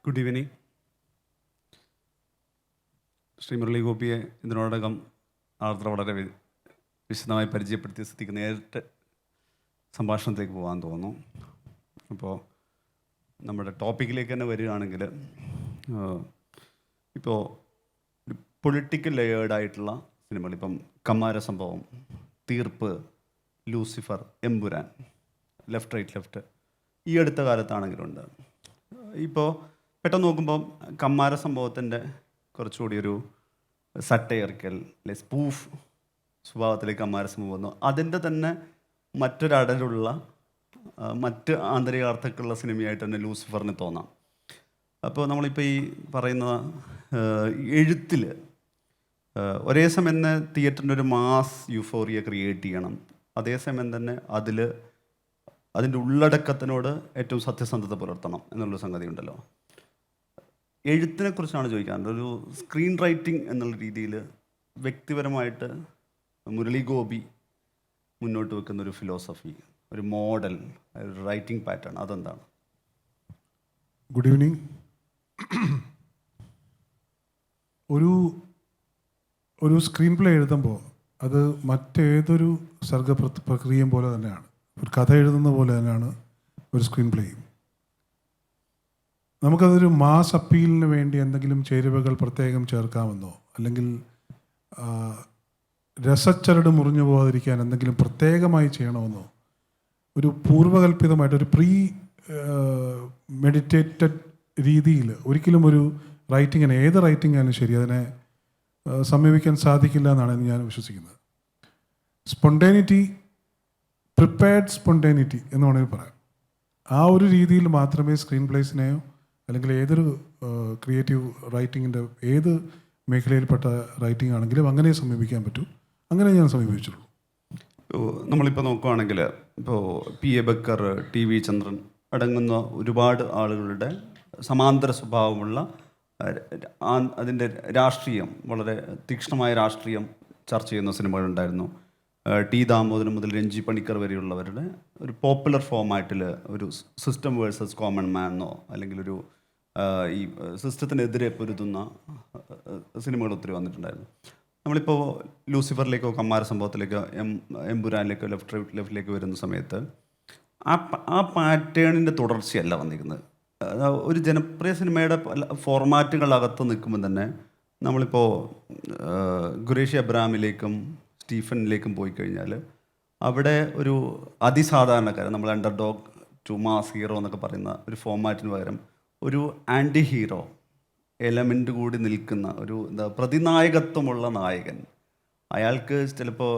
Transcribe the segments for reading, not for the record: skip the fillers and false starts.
Good evening. Shri Murali ഗോപിയെ ഇതിനോടകം ആർദ്ര വളരെ വിശദമായി പരിചയപ്പെടുത്തിയ സ്ഥിതിക്ക് നേരിട്ട് സംഭാഷണത്തിലേക്ക് പോകാൻ തോന്നുന്നു. അപ്പോൾ നമ്മുടെ ടോപ്പിക്കിലേക്ക് തന്നെ വരികയാണെങ്കിൽ, ഇപ്പോൾ ഒരു പൊളിറ്റിക്കൽ ലെയേർഡായിട്ടുള്ള സിനിമകൾ, ഇപ്പം Kammara Sambhavam, Theerppu, Lucifer, Empuraan, left right left, ഈ അടുത്ത കാലത്താണെങ്കിലുണ്ട്. ഇപ്പോൾ പെട്ടെന്ന് നോക്കുമ്പോൾ കമ്മാര സംഭവത്തിൻ്റെ കുറച്ചുകൂടി ഒരു സട്ടയറിക്കൽ അല്ലെ സ്പൂഫ് സ്വഭാവത്തിലേക്ക് കമ്മാര സംഭവം വന്നു. അതിൻ്റെ തന്നെ മറ്റൊരടലുള്ള മറ്റ് ആന്തരികാർത്ഥക്കുള്ള സിനിമയായിട്ട് തന്നെ ലൂസിഫറിന് തോന്നാം. അപ്പോൾ നമ്മളിപ്പോൾ ഈ പറയുന്ന എഴുത്തിൽ ഒരേ സമയം തന്നെ തിയേറ്ററിൻ്റെ ഒരു മാസ് യൂഫോറിയ ക്രിയേറ്റ് ചെയ്യണം, അതേസമയം തന്നെ അതിൻ്റെ ഉള്ളടക്കത്തിനോട് ഏറ്റവും സത്യസന്ധത പുലർത്തണം എന്നുള്ളൊരു സംഗതി ഉണ്ടല്ലോ. എഴുത്തിനെ കുറിച്ചാണ് ചോദിക്കാറുണ്ട്. ഒരു സ്ക്രീൻ റൈറ്റിംഗ് എന്നുള്ള രീതിയിൽ വ്യക്തിപരമായിട്ട് മുരളി ഗോപി മുന്നോട്ട് വെക്കുന്ന ഒരു ഫിലോസഫി, ഒരു മോഡൽ, ഒരു റൈറ്റിംഗ് പാറ്റേൺ, അതെന്താണ്? Good evening. ഒരു സ്ക്രീൻ പ്ലേ എഴുതുമ്പോൾ അത് മറ്റേതൊരു സർഗ പ്രക്രിയയും പോലെ തന്നെയാണ്. ഒരു കഥ എഴുതുന്ന പോലെ തന്നെയാണ് ഒരു സ്ക്രീൻ പ്ലേയും. നമുക്കതൊരു മാസ് അപ്പീലിന് വേണ്ടി എന്തെങ്കിലും ചേരുവകൾ പ്രത്യേകം ചേർക്കാമെന്നോ അല്ലെങ്കിൽ രസച്ചരട് മുറിഞ്ഞു പോകാതിരിക്കാൻ എന്തെങ്കിലും പ്രത്യേകമായി ചെയ്യണമെന്നോ ഒരു പൂർവകൽപ്പിതമായിട്ട് ഒരു മെഡിറ്റേറ്റഡ് രീതിയിൽ ഒരിക്കലും ഒരു റൈറ്റിങ്ങിന്, ഏത് റൈറ്റിംഗ് ആയാലും ശരി, അതിനെ സമീപിക്കാൻ സാധിക്കില്ല എന്നാണ് ഞാൻ വിശ്വസിക്കുന്നത്. സ്പോണ്ടേനിറ്റി, പ്രിപ്പയർഡ് സ്പോണ്ടേനിറ്റി എന്ന് വേണമെങ്കിൽ പറയാം. ആ ഒരു രീതിയിൽ മാത്രമേ സ്ക്രീൻ പ്ലേസിനെയോ അല്ലെങ്കിൽ ഏതൊരു ക്രിയേറ്റീവ് റൈറ്റിങ്ങിൻ്റെ ഏത് മേഖലയിൽപ്പെട്ട റൈറ്റിംഗ് ആണെങ്കിലും അങ്ങനെ സമീപിക്കാൻ പറ്റൂ. അങ്ങനെ ഞാൻ സമീപിച്ചുള്ളൂ. നമ്മളിപ്പോൾ നോക്കുകയാണെങ്കിൽ, ഇപ്പോൾ P.A. ബക്കർ, TV ചന്ദ്രൻ അടങ്ങുന്ന ഒരുപാട് ആളുകളുടെ സമാന്തര സ്വഭാവമുള്ള അതിൻ്റെ രാഷ്ട്രീയം, വളരെ തീക്ഷ്ണമായ രാഷ്ട്രീയം ചർച്ച ചെയ്യുന്ന സിനിമകളുണ്ടായിരുന്നു. T. ദാമോദരൻ മുതൽ രഞ്ജി പണിക്കർ വരെയുള്ളവരുടെ ഒരു പോപ്പുലർ ഫോമാറ്റിൽ ഒരു സിസ്റ്റം വേഴ്സസ് കോമൺ മാൻ എന്നോ അല്ലെങ്കിൽ ഒരു ഈ സിസ്റ്റത്തിനെതിരെ പൊരുതുന്ന സിനിമകൾ ഒത്തിരി വന്നിട്ടുണ്ടായിരുന്നു. നമ്മളിപ്പോൾ ലൂസിഫറിലേക്കോ കമ്മാര സംഭവത്തിലേക്കോ എമ്പുരാനിലേക്കോ ലെഫ്റ്റിലേക്ക് വരുന്ന സമയത്ത് ആ പാറ്റേണിൻ്റെ തുടർച്ചയല്ല വന്നിരിക്കുന്നത്. ഒരു ജനപ്രിയ സിനിമയുടെ ഫോർമാറ്റുകളകത്ത് നിൽക്കുമ്പോൾ തന്നെ നമ്മളിപ്പോൾ ഖുറേഷി അബ്രാമിലേക്കും സ്റ്റീഫനിലേക്കും പോയി കഴിഞ്ഞാൽ അവിടെ ഒരു അതിസാധാരണക്കാരൻ, നമ്മൾ അണ്ടർഡോഗ് ടു മാസ് ഹീറോ എന്നൊക്കെ പറയുന്ന ഒരു ഫോർമാറ്റിന് പകരം ഒരു ആൻറ്റി ഹീറോ എലമെൻ്റ് കൂടി നിൽക്കുന്ന ഒരു പ്രതിനായകത്വമുള്ള നായകൻ. അയാൾക്ക് ചിലപ്പോൾ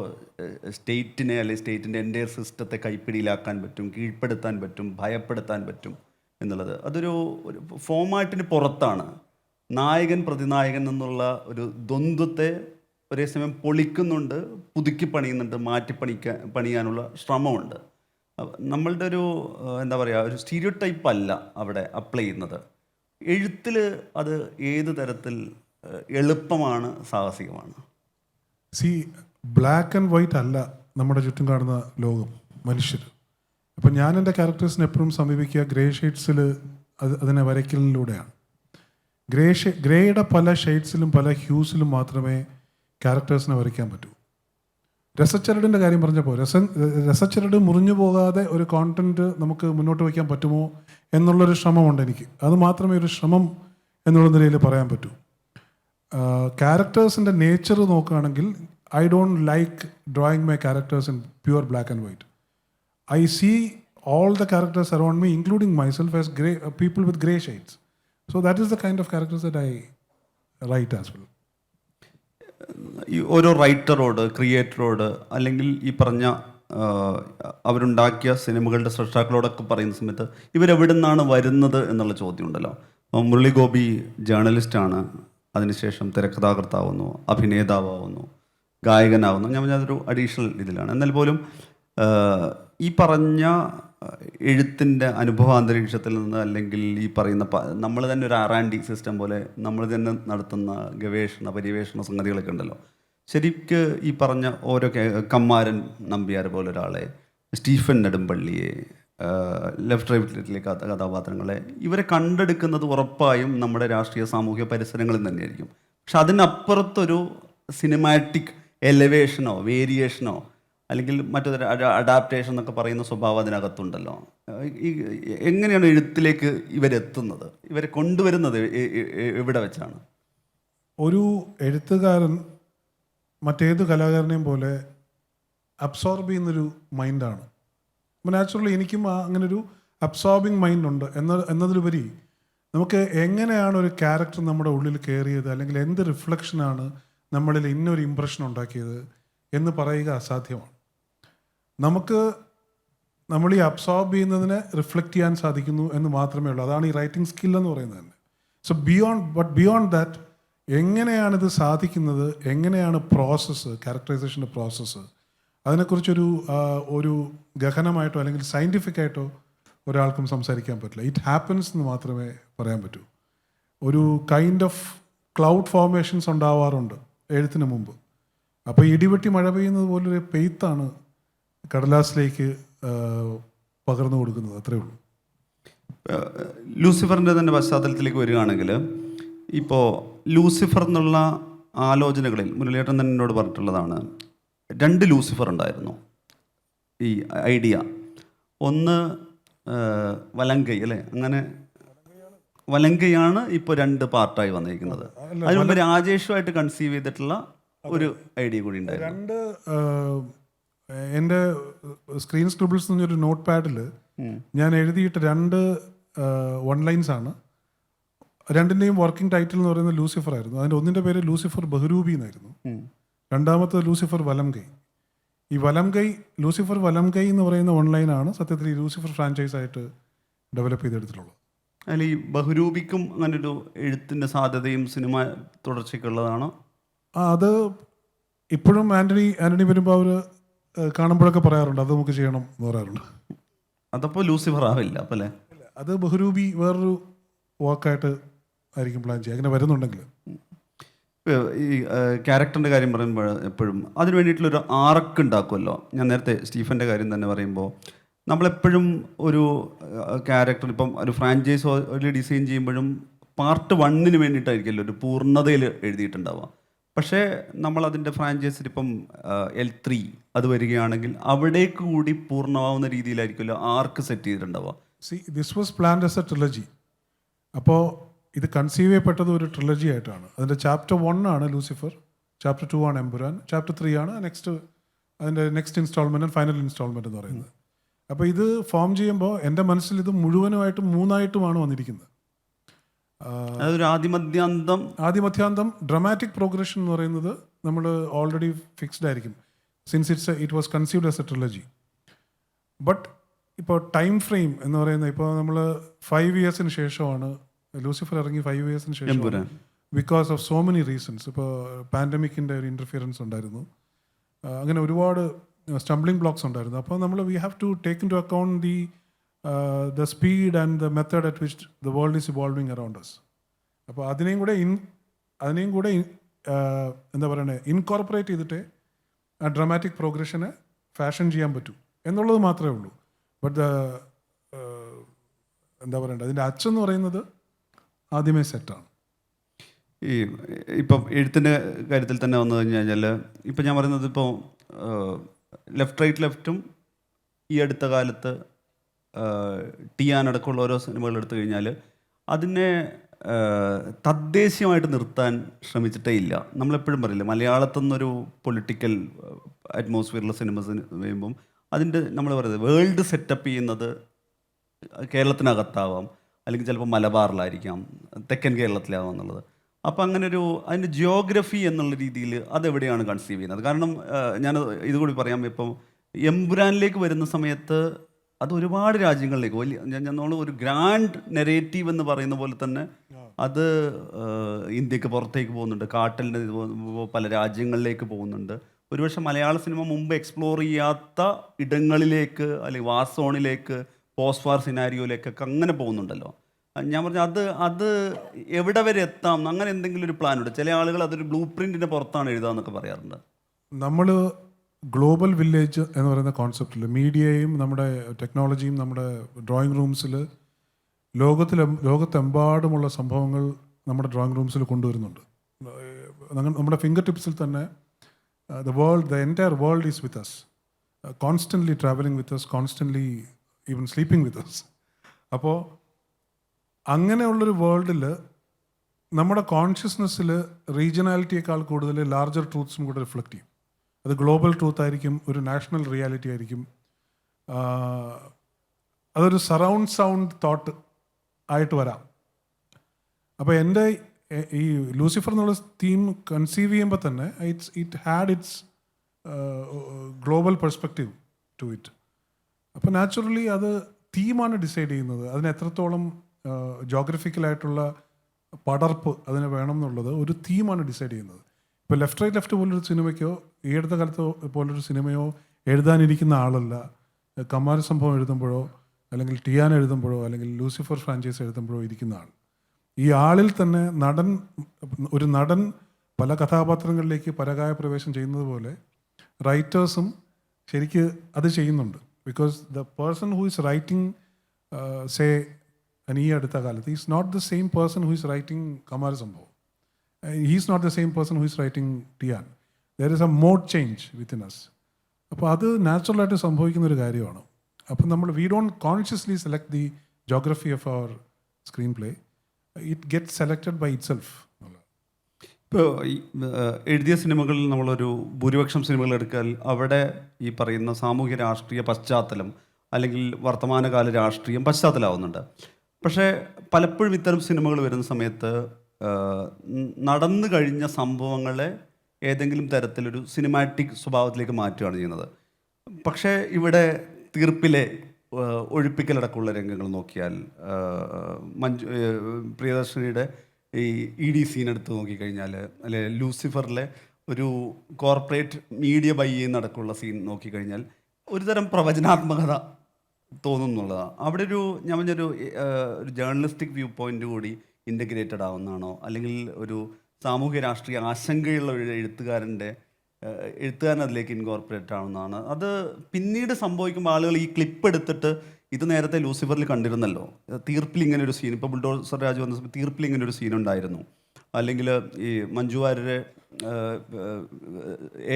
സ്റ്റേറ്റിനെ അല്ലെങ്കിൽ സ്റ്റേറ്റിൻ്റെ എൻ്റയർ സിസ്റ്റത്തെ കൈപ്പിടിയിലാക്കാൻ പറ്റും, കീഴ്പ്പെടുത്താൻ പറ്റും, ഭയപ്പെടുത്താൻ പറ്റും എന്നുള്ളത് അതൊരു ഫോർമാറ്റിന് പുറത്താണ്. നായകൻ പ്രതിനായകൻ എന്നുള്ള ഒരു ദ്വന്ദ്വത്തെ ഒരേ സമയം പൊളിക്കുന്നുണ്ട്, പുതുക്കി പണിയുന്നുണ്ട്, പണിയാനുള്ള ശ്രമമുണ്ട്. നമ്മളുടെ ഒരു എന്താ പറയുക, ഒരു സ്റ്റീരിയോ ടൈപ്പ് അല്ല അവിടെ അപ്ലൈ ചെയ്യുന്നത്. എഴുത്തിൽ അത് ഏത് തരത്തിൽ എളുപ്പമാണ്, സാഹസികമാണ്? ബ്ലാക്ക് ആൻഡ് വൈറ്റ് അല്ല നമ്മുടെ ചുറ്റും കാണുന്ന ലോകം, മനുഷ്യർ. അപ്പം ഞാൻ എൻ്റെ ക്യാരക്ടേഴ്സിനെ എപ്പോഴും സമീപിക്കുക ഗ്രേ ഷെയ്ഡ്സിൽ അതിനെ വരയ്ക്കലിലൂടെയാണ്. ഗ്രേയുടെ പല ഷെയ്ഡ്സിലും പല ഹ്യൂസിലും മാത്രമേ ക്യാരക്ടേഴ്സിനെ വരയ്ക്കാൻ പറ്റൂ. രസച്ചരടിൻ്റെ കാര്യം പറഞ്ഞപ്പോൾ രസച്ചരട് മുറിഞ്ഞു പോകാതെ ഒരു കോണ്ടന്റ് നമുക്ക് മുന്നോട്ട് വയ്ക്കാൻ പറ്റുമോ എന്നുള്ളൊരു ശ്രമമുണ്ട് എനിക്ക്. അത് മാത്രമേ ഒരു ശ്രമം എന്നുള്ള നിലയിൽ പറയാൻ പറ്റൂ. ക്യാരക്ടേഴ്സിൻ്റെ നേച്ചർ നോക്കുകയാണെങ്കിൽ I don't like drawing my characters in pure black and white. I see all the characters around me, including myself, as people with grey shades. So that is the kind of characters that I write as well. ഈ ഓരോ റൈറ്ററോട്, ക്രിയേറ്ററോട്, അല്ലെങ്കിൽ ഈ പറഞ്ഞ അവരുണ്ടാക്കിയ സിനിമകളുടെ സൃഷ്ടാക്കളോടൊക്കെ പറയുന്ന സമയത്ത് ഇവരെവിടെ നിന്നാണ് വരുന്നത് എന്നുള്ള ചോദ്യം ഉണ്ടല്ലോ. മുരളി ഗോപി ജേർണലിസ്റ്റാണ്, അതിനുശേഷം തിരക്കഥാകൃത്താവുന്നു, അഭിനേതാവുന്നു, ഗായകനാവുന്നു. ഞാൻ പറഞ്ഞതൊരു അഡീഷണൽ ഇതിലാണ്. എന്നാൽ പോലും ഈ പറഞ്ഞ എഴുത്തിൻ്റെ അനുഭവാന്തരീക്ഷത്തിൽ നിന്ന്, അല്ലെങ്കിൽ ഈ പറയുന്ന നമ്മൾ തന്നെ ഒരു R&D സിസ്റ്റം പോലെ നമ്മൾ തന്നെ നടത്തുന്ന ഗവേഷണ പര്യവേഷണ സംഗതികളൊക്കെ ഉണ്ടല്ലോ. ശരിക്ക് ഈ പറഞ്ഞ ഓരോ കമ്മാരൻ നമ്പ്യാർ പോലെ ഒരാളെ, സ്റ്റീഫൻ നെടുമ്പള്ളിയെ, ലെഫ്റ്റ് റൈറ്റിലെ കഥാപാത്രങ്ങളെ ഇവരെ കണ്ടെടുക്കുന്നത് ഉറപ്പായും നമ്മുടെ രാഷ്ട്രീയ സാമൂഹിക പരിസരങ്ങളിൽ തന്നെയായിരിക്കും. പക്ഷെ അതിനപ്പുറത്തൊരു സിനിമാറ്റിക് എലവേഷനോ വേരിയേഷനോ അല്ലെങ്കിൽ മറ്റൊരു അഡാപ്റ്റേഷൻ എന്നൊക്കെ പറയുന്ന സ്വഭാവം അതിനകത്തുണ്ടല്ലോ. ഈ എങ്ങനെയാണ് എഴുത്തിലേക്ക് ഇവരെത്തുന്നത്, ഇവരെ കൊണ്ടുവരുന്നത് എവിടെ വെച്ചാണ്? ഒരു എഴുത്തുകാരൻ മറ്റേത് കലാകാരനെയും പോലെ അബ്സോർബ് ചെയ്യുന്നൊരു മൈൻഡാണ്. അപ്പോൾ നാച്ചുറലി എനിക്കും അങ്ങനൊരു അബ്സോർബിങ് മൈൻഡ് ഉണ്ട് എന്നതിലുപരി നമുക്ക് എങ്ങനെയാണ് ഒരു ക്യാരക്ടർ നമ്മുടെ ഉള്ളിൽ കയറിയത്, അല്ലെങ്കിൽ എന്ത് റിഫ്ലക്ഷനാണ് നമ്മളിൽ ഇന്നൊരു ഇമ്പ്രഷൻ ഉണ്ടാക്കിയത് എന്ന് പറയുക അസാധ്യമാണ്. നമുക്ക് നമ്മൾ ഈ അബ്സോർബ് ചെയ്യുന്നതിനെ റിഫ്ലക്റ്റ് ചെയ്യാൻ സാധിക്കുന്നു എന്ന് മാത്രമേ ഉള്ളൂ. അതാണ് ഈ റൈറ്റിംഗ് സ്കിൽ എന്ന് പറയുന്നത് തന്നെ. സോ ബിയോണ്ട് ദാറ്റ് എങ്ങനെയാണിത് സാധിക്കുന്നത്, എങ്ങനെയാണ് പ്രോസസ്സ്, ക്യാരക്ടറൈസേഷൻ്റെ പ്രോസസ്സ്, അതിനെക്കുറിച്ചൊരു ഒരു ഗഹനമായിട്ടോ അല്ലെങ്കിൽ സയൻറ്റിഫിക് ആയിട്ടോ ഒരാൾക്കും സംസാരിക്കാൻ പറ്റില്ല. ഇറ്റ് ഹാപ്പൻസ് എന്ന് മാത്രമേ പറയാൻ പറ്റൂ. ഒരു കൈൻഡ് ഓഫ് ക്ലൗഡ് ഫോർമേഷൻസ് ഉണ്ടാവാറുണ്ട് എഴുത്തിന് മുമ്പ്. അപ്പോൾ ഇടിവെട്ടി മഴ പെയ്യുന്നത് പോലൊരു പെയ്ത്താണ് കടലാസിലേക്ക് പകർന്നു കൊടുക്കുന്നത്. അത്രയേ ഉള്ളൂ. ലൂസിഫറിൻ്റെ തന്നെ പശ്ചാത്തലത്തിലേക്ക് വരികയാണെങ്കിൽ, ഇപ്പോൾ ലൂസിഫർ എന്നുള്ള ആലോചനകളിൽ മുരളിയേട്ടൻ തന്നെ എന്നോട് പറഞ്ഞിട്ടുള്ളതാണ്, 2 ലൂസിഫർ ഉണ്ടായിരുന്നു ഈ ഐഡിയ. ഒന്ന് വലങ്കൈ അല്ലേ, അങ്ങനെ വലങ്കയാണ് ഇപ്പോൾ 2 പാർട്ടായി വന്നിരിക്കുന്നത്. അതിന് മുമ്പ് രാജേഷുമായിട്ട് കൺസീവ് ചെയ്തിട്ടുള്ള ഒരു ഐഡിയ കൂടി ഉണ്ടായിരുന്നു. എൻ്റെ സ്ക്രീൻ സ്ക്രിബിൾസ് എന്ന് പറഞ്ഞൊരു നോട്ട് പാഡിൽ ഞാൻ എഴുതിയിട്ട് 2 വൺ ലൈൻസ് ആണ്. 2ൻ്റെയും വർക്കിംഗ് ടൈറ്റിൽ എന്ന് പറയുന്നത് ലൂസിഫർ ആയിരുന്നു. അതിൻ്റെ ഒന്നിൻ്റെ പേര് ലൂസിഫർ ബഹ്റൂബി എന്നായിരുന്നു, രണ്ടാമത്തെ ലൂസിഫർ വലംകൈ. ഈ വലംകൈ, ലൂസിഫർ വലംകൈ എന്ന് പറയുന്ന ഓൺലൈനാണ് സത്യത്തിൽ ഈ ലൂസിഫർ ഫ്രാഞ്ചൈസ് ആയിട്ട് ഡെവലപ്പ് ചെയ്തെടുത്തിട്ടുള്ളത്. അതിൽ ഈ ബഹ്റൂബിക്കും അങ്ങനൊരു എഴുത്തിൻ്റെ സാധ്യതയും സിനിമ തുടർച്ചയ്ക്കുള്ളതാണോ? അത് ഇപ്പോഴും ആൻ്റണി പെരുമ്പാവൂർ കാണുമ്പോഴൊക്കെ പറയാറുണ്ട്, അത് നമുക്ക് ചെയ്യണം എന്ന് പറയാറുണ്ട്. അതപ്പോൾ ലൂസിഫർ ആവില്ല അപ്പം അല്ലേ? അത് ബഹ്റൂബി വേറൊരു വാക്കായിട്ട് ആയിരിക്കും പ്ലാൻ ചെയ്യുക, അങ്ങനെ വരുന്നുണ്ടെങ്കിൽ. ഈ ക്യാരക്ടറിൻ്റെ കാര്യം പറയുമ്പോൾ എപ്പോഴും അതിന് വേണ്ടിയിട്ടുള്ളൊരു ആർക്ക് ഉണ്ടാക്കുമല്ലോ. ഞാൻ നേരത്തെ സ്റ്റീഫൻ്റെ കാര്യം തന്നെ പറയുമ്പോൾ നമ്മളെപ്പോഴും ഒരു ക്യാരക്ടർ, ഇപ്പം ഒരു ഫ്രാഞ്ചൈസ് ഒരു ഡിസൈൻ ചെയ്യുമ്പോഴും പാർട്ട് 1 വേണ്ടിയിട്ടായിരിക്കുമല്ലോ ഒരു പൂർണ്ണതയിൽ എഴുതിയിട്ടുണ്ടാവുക. പക്ഷേ നമ്മളതിൻ്റെ ഫ്രാഞ്ചൈസിൽ ഇപ്പം L3 അത് വരികയാണെങ്കിൽ അവിടേക്ക് കൂടി പൂർണ്ണമാവുന്ന രീതിയിലായിരിക്കുമല്ലോ ആർക്ക് സെറ്റ് ചെയ്തിട്ടുണ്ടാവുക. This was planned as a trilogy. അപ്പോൾ ഇത് കൺസീവ് ചെയ്യപ്പെട്ടത് ഒരു ട്രിലജി ആയിട്ടാണ്. അതിൻ്റെ ചാപ്റ്റർ 1 ആണ് ലൂസിഫർ, ചാപ്റ്റർ 2 ആണ് എമ്പുരാൻ, ചാപ്റ്റർ 3 ആണ് അതിൻ്റെ നെക്സ്റ്റ് ഇൻസ്റ്റാൾമെൻറ്റ്, ഫൈനൽ ഇൻസ്റ്റാൾമെൻറ്റ് എന്ന് പറയുന്നത്. അപ്പോൾ ഇത് ഫോം ചെയ്യുമ്പോൾ എൻ്റെ മനസ്സിൽ ഇത് മുഴുവനുമായിട്ടും 3ആയിട്ടുമാണ് വന്നിരിക്കുന്നത്. അതൊരു ആദ്യമധ്യാന്തം ഡ്രമാറ്റിക് പ്രോഗ്രഷൻ എന്ന് പറയുന്നത് നമ്മൾ ഓൾറെഡി ഫിക്സ്ഡ് ആയിരിക്കും, since it was conceived as a trilogy. But ഇപ്പോൾ ടൈം ഫ്രെയിം എന്ന് പറയുന്നത്, ഇപ്പോൾ നമ്മൾ 5 ഇയേഴ്സിന് ശേഷമാണ് ലൂസിഫർ ഇറങ്ങി, 5 ഇയേഴ്സിന് ശേഷം, because of so many reasons. ഇപ്പോൾ പാൻഡമിക്കിൻ്റെ ഒരു ഇൻ്റർഫിയറൻസ് ഉണ്ടായിരുന്നു, അങ്ങനെ ഒരുപാട് സ്റ്റംബ്ലിംഗ് ബ്ലോക്സ് ഉണ്ടായിരുന്നു. അപ്പോൾ നമ്മൾ we have to take into account the speed and the method at which the world is evolving around us. അപ്പോൾ അതിനെയും കൂടെ എന്താ പറയുന്നത്, ഇൻകോർപ്പറേറ്റ് ചെയ്തിട്ട് ആ ഡ്രമാറ്റിക് പ്രോഗ്രഷനെ ഫാഷൻ ചെയ്യാൻ പറ്റൂ എന്നുള്ളത് മാത്രമേ ഉള്ളൂ. ബട്ട് എന്താ പറയണ്ടത്, അതിൻ്റെ അച്ചെന്ന് പറയുന്നത് ആദ്യമേ സെറ്റാണ്. ഇപ്പം എഴുത്തിൻ്റെ കാര്യത്തിൽ തന്നെ വന്നു കഴിഞ്ഞാൽ, ഇപ്പം ഞാൻ പറയുന്നത്, ഇപ്പോൾ ലെഫ്റ്റും ഈ അടുത്ത കാലത്ത് ടിയാൻ അടക്കമുള്ള ഓരോ സിനിമകൾ എടുത്തു കഴിഞ്ഞാൽ അതിനെ തദ്ദേശീയമായിട്ട് നിർത്താൻ ശ്രമിച്ചിട്ടേ ഇല്ല. നമ്മളെപ്പോഴും പറയില്ല, മലയാളത്തിൽ നിന്നൊരു പൊളിറ്റിക്കൽ അറ്റ്മോസ്ഫിയറിലുള്ള സിനിമസ് വരുമ്പം അതിൻ്റെ നമ്മൾ പറയുന്നത് വേൾഡ് സെറ്റപ്പ് ചെയ്യുന്നത് കേരളത്തിനകത്താവാം, അല്ലെങ്കിൽ ചിലപ്പോൾ മലബാറിലായിരിക്കാം, തെക്കൻ കേരളത്തിലാവാം എന്നുള്ളത്. അപ്പോൾ അങ്ങനൊരു അതിൻ്റെ ജിയോഗ്രഫി എന്നുള്ള രീതിയിൽ അതെവിടെയാണ് കൺസീവ് ചെയ്യുന്നത്? കാരണം ഞാൻ ഇതുകൂടി പറയാം, ഇപ്പം എമ്പുരാനിലേക്ക് വരുന്ന സമയത്ത് അത് ഒരുപാട് രാജ്യങ്ങളിലേക്ക് നമ്മൾ ഒരു ഗ്രാൻഡ് നെറേറ്റീവ് എന്ന് പറയുന്ന പോലെ തന്നെ അത് ഇന്ത്യക്ക് പുറത്തേക്ക് പോകുന്നുണ്ട്, കാട്ടലിന് പല രാജ്യങ്ങളിലേക്ക് പോകുന്നുണ്ട്. ഒരുപക്ഷെ മലയാള സിനിമ മുമ്പ് എക്സ്പ്ലോർ ചെയ്യാത്ത ഇടങ്ങളിലേക്ക്, അല്ലെങ്കിൽ വാർ സോണിലേക്ക്, പോസ്റ്റ് വാർ സിനാരിയോയിലേക്കൊക്കെ അങ്ങനെ പോകുന്നുണ്ടല്ലോ. ഞാൻ പറഞ്ഞു അത് എവിടെ വരെ എത്താം, അങ്ങനെ എന്തെങ്കിലും ഒരു പ്ലാനുണ്ട്? ചില ആളുകൾ അതൊരു ബ്ലൂ പ്രിന്റിൻ്റെ പുറത്താണ് എഴുതാന്നൊക്കെ പറയാറുണ്ട്. നമ്മൾ ഗ്ലോബൽ വില്ലേജ് എന്ന് പറയുന്ന കോൺസെപ്റ്റിൽ മീഡിയയും നമ്മുടെ ടെക്നോളജിയും നമ്മുടെ ഡ്രോയിങ് റൂംസിൽ ലോകത്തെമ്പാടുമുള്ള സംഭവങ്ങൾ നമ്മുടെ ഡ്രോയിങ് റൂംസിൽ കൊണ്ടുവരുന്നുണ്ട്. നമ്മുടെ ഫിംഗർ ടിപ്സിൽ തന്നെ the entire world is with us, constantly traveling with us, constantly even sleeping with us. അപ്പോൾ അങ്ങനെയുള്ളൊരു വേൾഡിൽ നമ്മുടെ കോൺഷ്യസ്നെസ്സിൽ റീജിയനാലിറ്റിയേക്കാൾ കൂടുതൽ ലാർജർ ട്രൂത്ത്സും കൂടെ റിഫ്ലക്റ്റ് ചെയ്യും. അത് ഗ്ലോബൽ ട്രൂത്ത് ആയിരിക്കും, ഒരു നാഷണൽ റിയാലിറ്റി ആയിരിക്കും, അതൊരു സറൗണ്ട് സൗണ്ട് തോട്ട് ആയിട്ട് വരാം. അപ്പോൾ എൻ്റെ ഈ ലൂസിഫർ എന്നുള്ള തീം കൺസീവ് ചെയ്യുമ്പോൾ തന്നെ it had its global perspective to it. അപ്പോൾ നാച്ചുറലി അത് തീമാണ് ഡിസൈഡ് ചെയ്യുന്നത്. അതിന് എത്രത്തോളം ജോഗ്രഫിക്കലായിട്ടുള്ള പടർപ്പ് അതിന് വേണം എന്നുള്ളത് ഒരു തീമാണ് ഡിസൈഡ് ചെയ്യുന്നത്. ഇപ്പോൾ ലെഫ്റ്റ് റൈറ്റ് ലെഫ്റ്റ് പോലൊരു സിനിമയ്ക്കോ ഈ അടുത്ത കാലത്തോ പോലൊരു സിനിമയോ എഴുതാനിരിക്കുന്ന ആളല്ല കമാര സംഭവം എഴുതുമ്പോഴോ അല്ലെങ്കിൽ ടിയാൻ എഴുതുമ്പോഴോ അല്ലെങ്കിൽ ലൂസിഫർ ഫ്രാഞ്ചൈസ് എഴുതുമ്പോഴോ ഇരിക്കുന്ന ആൾ. ഈ ആളിൽ തന്നെ ഒരു നടൻ പല കഥാപാത്രങ്ങളിലേക്ക് പരകായ പ്രവേശം ചെയ്യുന്നത് പോലെ റൈറ്റേഴ്സും ശരിക്ക് അത് ചെയ്യുന്നുണ്ട്. Because the person who is writing say ഈ അടുത്ത കാലത്ത് is not the same person who is writing കമാര സംഭവം. He is not the same person who is writing Tiyaan. There is a mode change within us. അപ്പോൾ അത് നാച്ചുറലായിട്ട് സംഭവിക്കുന്ന ഒരു കാര്യമാണ്. അപ്പം നമ്മൾ we don't consciously select the geography of our screenplay, it get selected by itself. ഇപ്പോൾ എഴുതിയ സിനിമകളിൽ നമ്മളൊരു ഭൂരിപക്ഷം സിനിമകൾ എടുത്താൽ അവിടെ ഈ പറയുന്ന സാമൂഹ്യ രാഷ്ട്രീയ പശ്ചാത്തലം അല്ലെങ്കിൽ വർത്തമാനകാല രാഷ്ട്രീയം പശ്ചാത്തലമാവുന്നുണ്ട്. പക്ഷേ പലപ്പോഴും ഇത്തരം സിനിമകൾ വരുന്ന സമയത്ത് നടന്നു കഴിഞ്ഞ സംഭവങ്ങളെ ഏതെങ്കിലും തരത്തിലൊരു സിനിമാറ്റിക് സ്വഭാവത്തിലേക്ക് മാറ്റുകയാണ് ചെയ്യുന്നത്. പക്ഷേ ഇവിടെ തീർപ്പിലെ ഒഴിപ്പിക്കലടക്കമുള്ള രംഗങ്ങൾ നോക്കിയാൽ പ്രിയദർശിനിയുടെ ഈ ഡി സീൻ എടുത്ത് നോക്കിക്കഴിഞ്ഞാൽ, അല്ലെ ലൂസിഫറിലെ ഒരു കോർപ്പറേറ്റ് മീഡിയ ബൈ നടക്കുള്ള സീൻ നോക്കിക്കഴിഞ്ഞാൽ ഒരുതരം പ്രവചനാത്മകത തോന്നുന്നുള്ളതാണ്. അവിടെ ഞാൻ പറഞ്ഞൊരു ജേർണലിസ്റ്റിക് വ്യൂ പോയിന്റ് കൂടി ഇൻ്റഗ്രേറ്റഡ് ആവുന്നതാണോ, അല്ലെങ്കിൽ ഒരു സാമൂഹ്യ രാഷ്ട്രീയ ആശങ്കയുള്ള ഒരു എഴുത്തുകാരൻ അതിലേക്ക് ഇൻകോർപ്പറേറ്റ് ആവുന്നതാണ്. അത് പിന്നീട് സംഭവിക്കുമ്പോൾ ആളുകൾ ഈ ക്ലിപ്പ് എടുത്തിട്ട് ഇത് നേരത്തെ ലൂസിഫറിൽ കണ്ടിരുന്നല്ലോ, തീർപ്പിൽ ഇങ്ങനെ ഒരു സീൻ, ഇപ്പോൾ ബുൾഡോസർ രാജു വന്ന സമയത്ത് തീർപ്പിൽ ഇങ്ങനെ ഒരു സീൻ ഉണ്ടായിരുന്നു, അല്ലെങ്കിൽ ഈ മഞ്ജു വാര്യരെ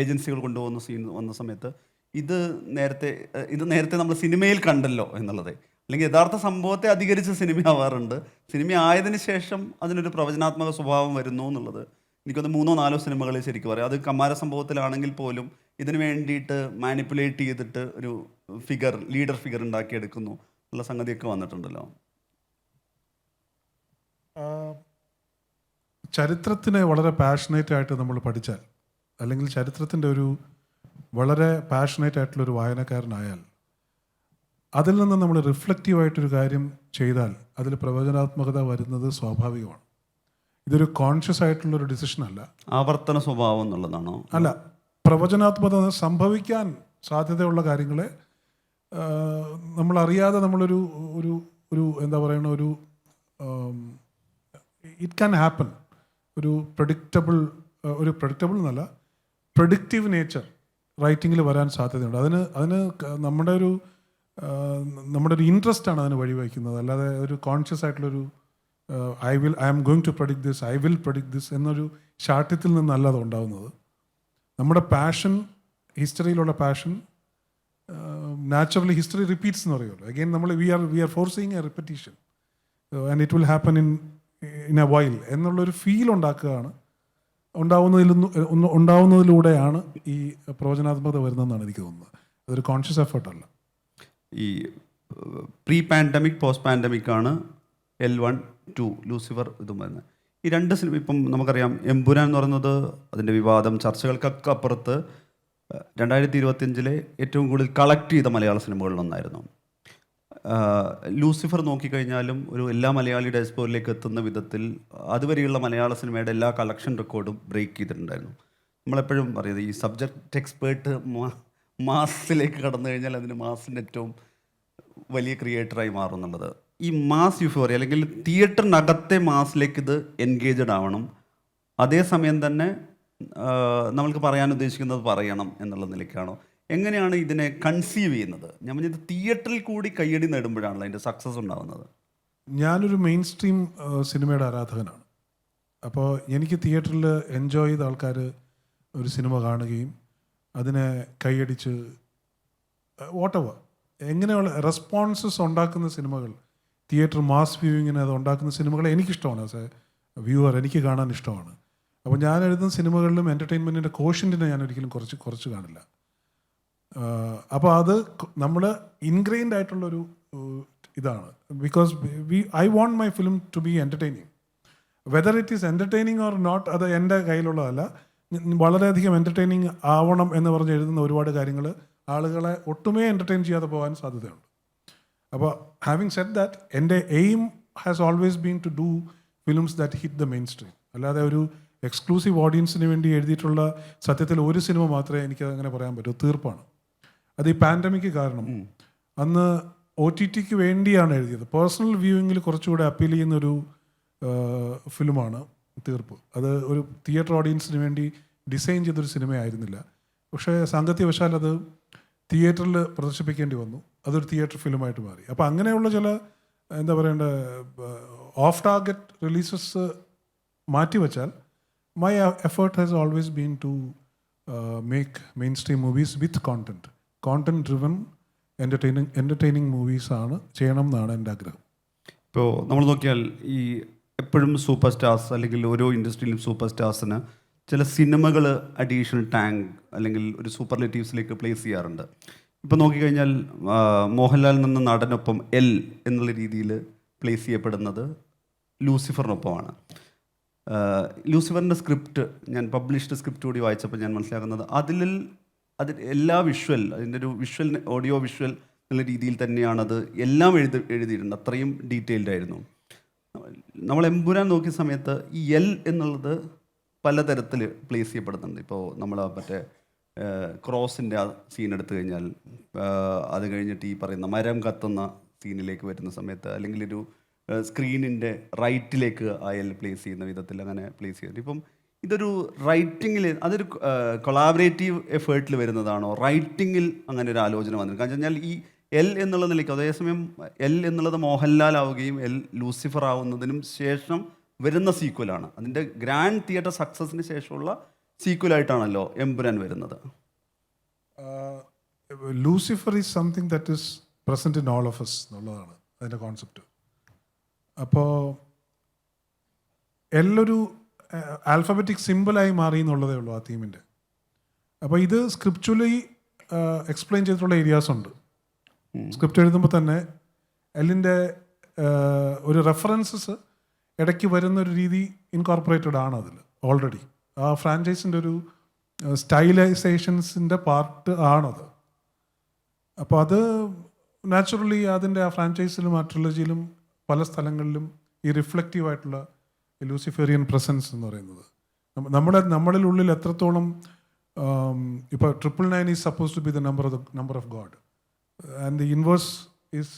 ഏജൻസികൾ കൊണ്ടുപോകുന്ന സീൻ വന്ന സമയത്ത് ഇത് നേരത്തെ നമ്മൾ സിനിമയിൽ കണ്ടല്ലോ എന്നുള്ളത്, അല്ലെങ്കിൽ യഥാർത്ഥ സംഭവത്തെ അധികരിച്ച് സിനിമ ആവാറുണ്ട്. സിനിമ ആയതിനു ശേഷം അതിനൊരു പ്രവചനാത്മക സ്വഭാവം വരുന്നു എന്നുള്ളത് എനിക്കൊന്ന് 3-4 സിനിമകളിൽ ശരിക്കും പറയാം. അത് കമാര സംഭവത്തിലാണെങ്കിൽ പോലും ഇതിനു വേണ്ടിയിട്ട് മാനിപ്പുലേറ്റ് ചെയ്തിട്ട് ഒരു ലീഡർ ഫിഗർ ഉണ്ടാക്കിയെടുക്കുന്നു ഉള്ള സംഗതിയൊക്കെ വന്നിട്ടുണ്ടല്ലോ. ചരിത്രത്തിനെ വളരെ പാഷനേറ്റ് ആയിട്ട് നമ്മൾ പഠിച്ചാൽ, അല്ലെങ്കിൽ ചരിത്രത്തിൻ്റെ ഒരു വളരെ പാഷനേറ്റ് ആയിട്ടുള്ളൊരു വായനക്കാരനായാൽ, അതിൽ നിന്ന് നമ്മൾ റിഫ്ലക്റ്റീവായിട്ടൊരു കാര്യം ചെയ്താൽ അതിൽ പ്രവചനാത്മകത വരുന്നത് സ്വാഭാവികമാണ്. ഇതൊരു കോൺഷ്യസ് ആയിട്ടുള്ളൊരു ഡിസിഷൻ അല്ല. ആവർത്തന സ്വഭാവം എന്നുള്ളതാണോ? അല്ല, പ്രവചനാത്മകത സംഭവിക്കാൻ സാധ്യതയുള്ള കാര്യങ്ങളെ നമ്മളറിയാതെ നമ്മളൊരു ഒരു ഒരു എന്താ പറയുന്ന ഒരു ഇറ്റ് ക്യാൻ ഹാപ്പൻ, ഒരു പ്രഡിക്റ്റബിൾ എന്നല്ല, പ്രഡിക്റ്റീവ് നേച്ചർ റൈറ്റിങ്ങിൽ വരാൻ സാധ്യതയുണ്ട്. അതിന് നമ്മുടെ ഒരു ഇൻട്രസ്റ്റ് ആണ് അതിന് വഴിവെക്കുന്നത്. അല്ലാതെ ഒരു കോൺഷ്യസ് ആയിട്ടുള്ളൊരു I am going to predict this, I will predict this എന്നൊരു ശാഠ്യത്തിൽ നിന്നല്ല അത് ഉണ്ടാകുന്നത്. നമ്മുടെ പാഷൻ, ഹിസ്റ്ററിയിലുള്ള പാഷൻ, നാച്ചുറലി ഹിസ്റ്ററി റിപ്പീറ്റ്സ് എന്ന് പറയുമല്ലോ. അഗെയിൻ നമ്മൾ we are forcing a repetition and it will happen in a while എന്നുള്ളൊരു ഫീൽ ഉണ്ടാവുന്നതിലൂടെയാണ് ഈ പ്രവചനാത്മകത വരുന്നതെന്നാണ് എനിക്ക് തോന്നുന്നത്. അതൊരു കോൺഷ്യസ് എഫേർട്ടല്ല. ഈ പ്രീ പാൻഡമിക് പോസ്റ്റ് പാൻഡമിക് ആണ് L1, 2 ലൂസിഫർ ഇതും വരുന്നത്. ഈ 2 സിനിമ ഇപ്പം നമുക്കറിയാം, എമ്പുരാൻ എന്ന് പറയുന്നത് അതിൻ്റെ വിവാദം ചർച്ചകൾക്കൊക്കെ അപ്പുറത്ത് 2025 ഏറ്റവും കൂടുതൽ കളക്ട് ചെയ്ത മലയാള സിനിമകളിലൊന്നായിരുന്നു. ലൂസിഫർ നോക്കിക്കഴിഞ്ഞാലും ഒരു എല്ലാ മലയാളി ഡയസ്പോറിലേക്ക് എത്തുന്ന വിധത്തിൽ അതുവരെയുള്ള മലയാള സിനിമയുടെ എല്ലാ കളക്ഷൻ റെക്കോർഡും ബ്രേക്ക് ചെയ്തിട്ടുണ്ടായിരുന്നു. നമ്മളെപ്പോഴും പറയുന്നത് ഈ സബ്ജക്റ്റ് എക്സ്പേർട്ട് മാസിലേക്ക് കടന്നു കഴിഞ്ഞാൽ അതിന് മാസിൻ്റെ ഏറ്റവും വലിയ ക്രിയേറ്ററായി മാറും എന്നുള്ളത്. ഈ മാസ് യുഫോറിയ അല്ലെങ്കിൽ തിയേറ്ററിനകത്തെ മാസിലേക്ക് ഇത് എൻഗേജഡ് ആവണം, അതേസമയം തന്നെ നമ്മൾക്ക് പറയാൻ ഉദ്ദേശിക്കുന്നത് പറയണം എന്നുള്ള നിലയ്ക്കാണോ? എങ്ങനെയാണ് ഇതിനെ കൺസീവ് ചെയ്യുന്നത്? ഞാൻ പറഞ്ഞത് തിയേറ്ററിൽ കൂടി കയ്യടി നേടുമ്പോഴാണല്ലോ അതിൻ്റെ സക്സസ് ഉണ്ടാകുന്നത്. ഞാനൊരു മെയിൻ സ്ട്രീം സിനിമയുടെ ആരാധകനാണ്. അപ്പോൾ എനിക്ക് തിയേറ്ററിൽ എൻജോയ് ചെയ്ത ആൾക്കാർ ഒരു സിനിമ കാണുകയും അതിനെ കൈയടിച്ച് വോട്ടവർ എങ്ങനെയുള്ള റെസ്പോൺസസ് ഉണ്ടാക്കുന്ന സിനിമകൾ, തിയേറ്റർ മാസ് വ്യൂയിങ്ങിന് അത് ഉണ്ടാക്കുന്ന സിനിമകൾ എനിക്കിഷ്ടമാണ്. ആസ് എ വ്യൂവർ എനിക്ക് കാണാൻ ഇഷ്ടമാണ്. അപ്പോൾ ഞാൻ എഴുതുന്ന സിനിമകളിലും എൻ്റർടൈൻമെൻറ്റിൻ്റെ കോഷ്യൻറ്റിനെ ഞാൻ ഒരിക്കലും കുറച്ച് കാണില്ല. അപ്പോൾ അത് നമ്മൾ ഇൻഗ്രെയിൻഡ് ആയിട്ടുള്ളൊരു ഇതാണ്. Because I want my film to be entertaining. Whether it is entertaining or not അത് എൻ്റെ കയ്യിലുള്ളതല്ല. വളരെയധികം എൻ്റർടൈനിങ് ആവണം എന്ന് പറഞ്ഞ് എഴുതുന്ന ഒരുപാട് കാര്യങ്ങൾ ആളുകളെ ഒട്ടുമേ എൻ്റർടൈൻ ചെയ്യാതെ പോകാൻ സാധ്യതയുണ്ട്. അപ്പോൾ ഹാവിങ് സെഡ് ദാറ്റ്, എൻ്റെ aim has always been to do films that hit the mainstream. അല്ലാതെ ഒരു എക്സ്ക്ലൂസീവ് ഓഡിയൻസിന് വേണ്ടി എഴുതിയിട്ടുള്ള സത്യത്തിൽ ഒരു സിനിമ മാത്രമേ എനിക്ക് അങ്ങനെ പറയാൻ പറ്റൂ, തീർപ്പാണ്. അത് ഈ പാൻഡമിക് കാരണം അന്ന് OTT വേണ്ടിയാണ് എഴുതിയത്. പേഴ്സണൽ വ്യൂയിങ്ങിൽ കുറച്ചുകൂടെ അപ്പീൽ ചെയ്യുന്നൊരു ഫിലിമാണ് തീർപ്പ്. അത് ഒരു തിയേറ്റർ ഓഡിയൻസിന് വേണ്ടി ഡിസൈൻ ചെയ്തൊരു സിനിമയായിരുന്നില്ല. പക്ഷേ സാങ്കത്യവശാൽ അത് തിയേറ്ററിൽ പ്രദർശിപ്പിക്കേണ്ടി വന്നു. അതൊരു തിയേറ്റർ ഫിലിമായിട്ട് മാറി. അപ്പോൾ അങ്ങനെയുള്ള ചില എന്താ പറയേണ്ട ഓഫ് ടാർഗറ്റ് റിലീസസ് മാറ്റിവെച്ചാൽ my effort has always been to make mainstream movies with content driven entertaining മൂവീസാണ് ചെയ്യണം എന്നാണ് എൻ്റെ ആഗ്രഹം. ഇപ്പോൾ നമ്മൾ നോക്കിയാൽ ഈ എപ്പോഴും സൂപ്പർ സ്റ്റാർസ് അല്ലെങ്കിൽ ഓരോ ഇൻഡസ്ട്രിയിലും സൂപ്പർ സ്റ്റാർസിന് ചില സിനിമകൾ അഡീഷണൽ ടാങ്ക് അല്ലെങ്കിൽ ഒരു സൂപ്പർലേറ്റീവ്സിലേക്ക് പ്ലേസ് ചെയ്യാറുണ്ട്. ഇപ്പോൾ നോക്കിക്കഴിഞ്ഞാൽ മോഹൻലാൽ നിന്ന് നടനൊപ്പം എൽ എന്നുള്ള രീതിയിൽ പ്ലേസ് ചെയ്യപ്പെടുന്നത് ലൂസിഫറിനൊപ്പമാണ്. ലൂസിഫറിൻ്റെ സ്ക്രിപ്റ്റ് ഞാൻ പബ്ലിഷ്ഡ് സ്ക്രിപ്റ്റ് കൂടി വായിച്ചപ്പോൾ ഞാൻ മനസ്സിലാക്കുന്നത് അതിൽ എല്ലാ വിഷ്വൽ, അതിൻ്റെ ഒരു വിഷ്വൽ ഓഡിയോ വിഷ്വൽ എന്നുള്ള രീതിയിൽ തന്നെയാണത് എല്ലാം എഴുതിയിട്ടുണ്ട്. അത്രയും ഡീറ്റെയിൽഡ് ആയിരുന്നു. നമ്മൾ എമ്പുരാൻ നോക്കിയ സമയത്ത് ഈ എൽ എന്നുള്ളത് പലതരത്തിൽ പ്ലേസ് ചെയ്യപ്പെടുന്നുണ്ട്. ഇപ്പോൾ നമ്മൾ മറ്റേ ക്രോസിൻ്റെ ആ സീൻ എടുത്തു കഴിഞ്ഞാൽ അത് കഴിഞ്ഞിട്ട് ഈ പറയുന്ന മരം കത്തുന്ന സീനിലേക്ക് വരുന്ന സമയത്ത് അല്ലെങ്കിൽ ഒരു സ്ക്രീനിൻ്റെ റൈറ്റിലേക്ക് ആ എൽ പ്ലേസ് ചെയ്യുന്ന വിധത്തിൽ അങ്ങനെ പ്ലേസ് ചെയ്യുന്നുണ്ട്. ഇപ്പം ഇതൊരു റൈറ്റിങ്ങിൽ അതൊരു കൊളാബറേറ്റീവ് എഫേർട്ടിൽ വരുന്നതാണോ? റൈറ്റിങ്ങിൽ അങ്ങനെ ഒരു ആലോചന വന്നിട്ടുണ്ട്. കാരണം വെച്ചാൽ ഈ എൽ എന്നുള്ള നിലയ്ക്ക് അതേസമയം എൽ എന്നുള്ളത് മോഹൻലാൽ ആവുകയും എൽ ലൂസിഫർ ആവുന്നതിനും ശേഷം വരുന്ന സീക്വലാണ്. അതിൻ്റെ ഗ്രാൻഡ് തിയേറ്റർ സക്സസിന് ശേഷമുള്ള സീക്വലായിട്ടാണല്ലോ എമ്പുരാൻ വരുന്നത്. Lucifer is something that is present in all of us എന്നുള്ളതാണ് അതിൻ്റെ കോൺസെപ്റ്റ്. അപ്പോൾ എല്ലൊരു ആൽഫബറ്റിക് സിമ്പിളായി മാറി എന്നുള്ളതേ ഉള്ളൂ ആ തീമിൻ്റെ. അപ്പോൾ ഇത് സ്ക്രിപ്ച്വലി എക്സ്പ്ലെയിൻ ചെയ്തിട്ടുള്ള ഏരിയാസ് ഉണ്ട്. സ്ക്രിപ്റ്റ് എഴുതുമ്പോൾ തന്നെ എല്ലിൻ്റെ ഒരു റെഫറൻസസ് ഇടയ്ക്ക് വരുന്നൊരു രീതി ഇൻകോർപ്പറേറ്റഡ് ആണ് അതിൽ ഓൾറെഡി. ആ ഫ്രാഞ്ചൈസിൻ്റെ ഒരു സ്റ്റൈലൈസേഷൻസിൻ്റെ പാർട്ട് ആണത്. അപ്പോൾ അത് നാച്ചുറലി അതിൻ്റെ ആ ഫ്രാഞ്ചൈസിലും ആ ട്രിലജിയിലും പല സ്ഥലങ്ങളിലും ഈ റിഫ്ലക്റ്റീവ് ആയിട്ടുള്ള ലൂസിഫേറിയൻ പ്രസൻസ് എന്ന് പറയുന്നത് നമ്മളിൽ ഉള്ളിൽ എത്രത്തോളം ഇപ്പോൾ 999 is suppose to be the number of God and the inverse is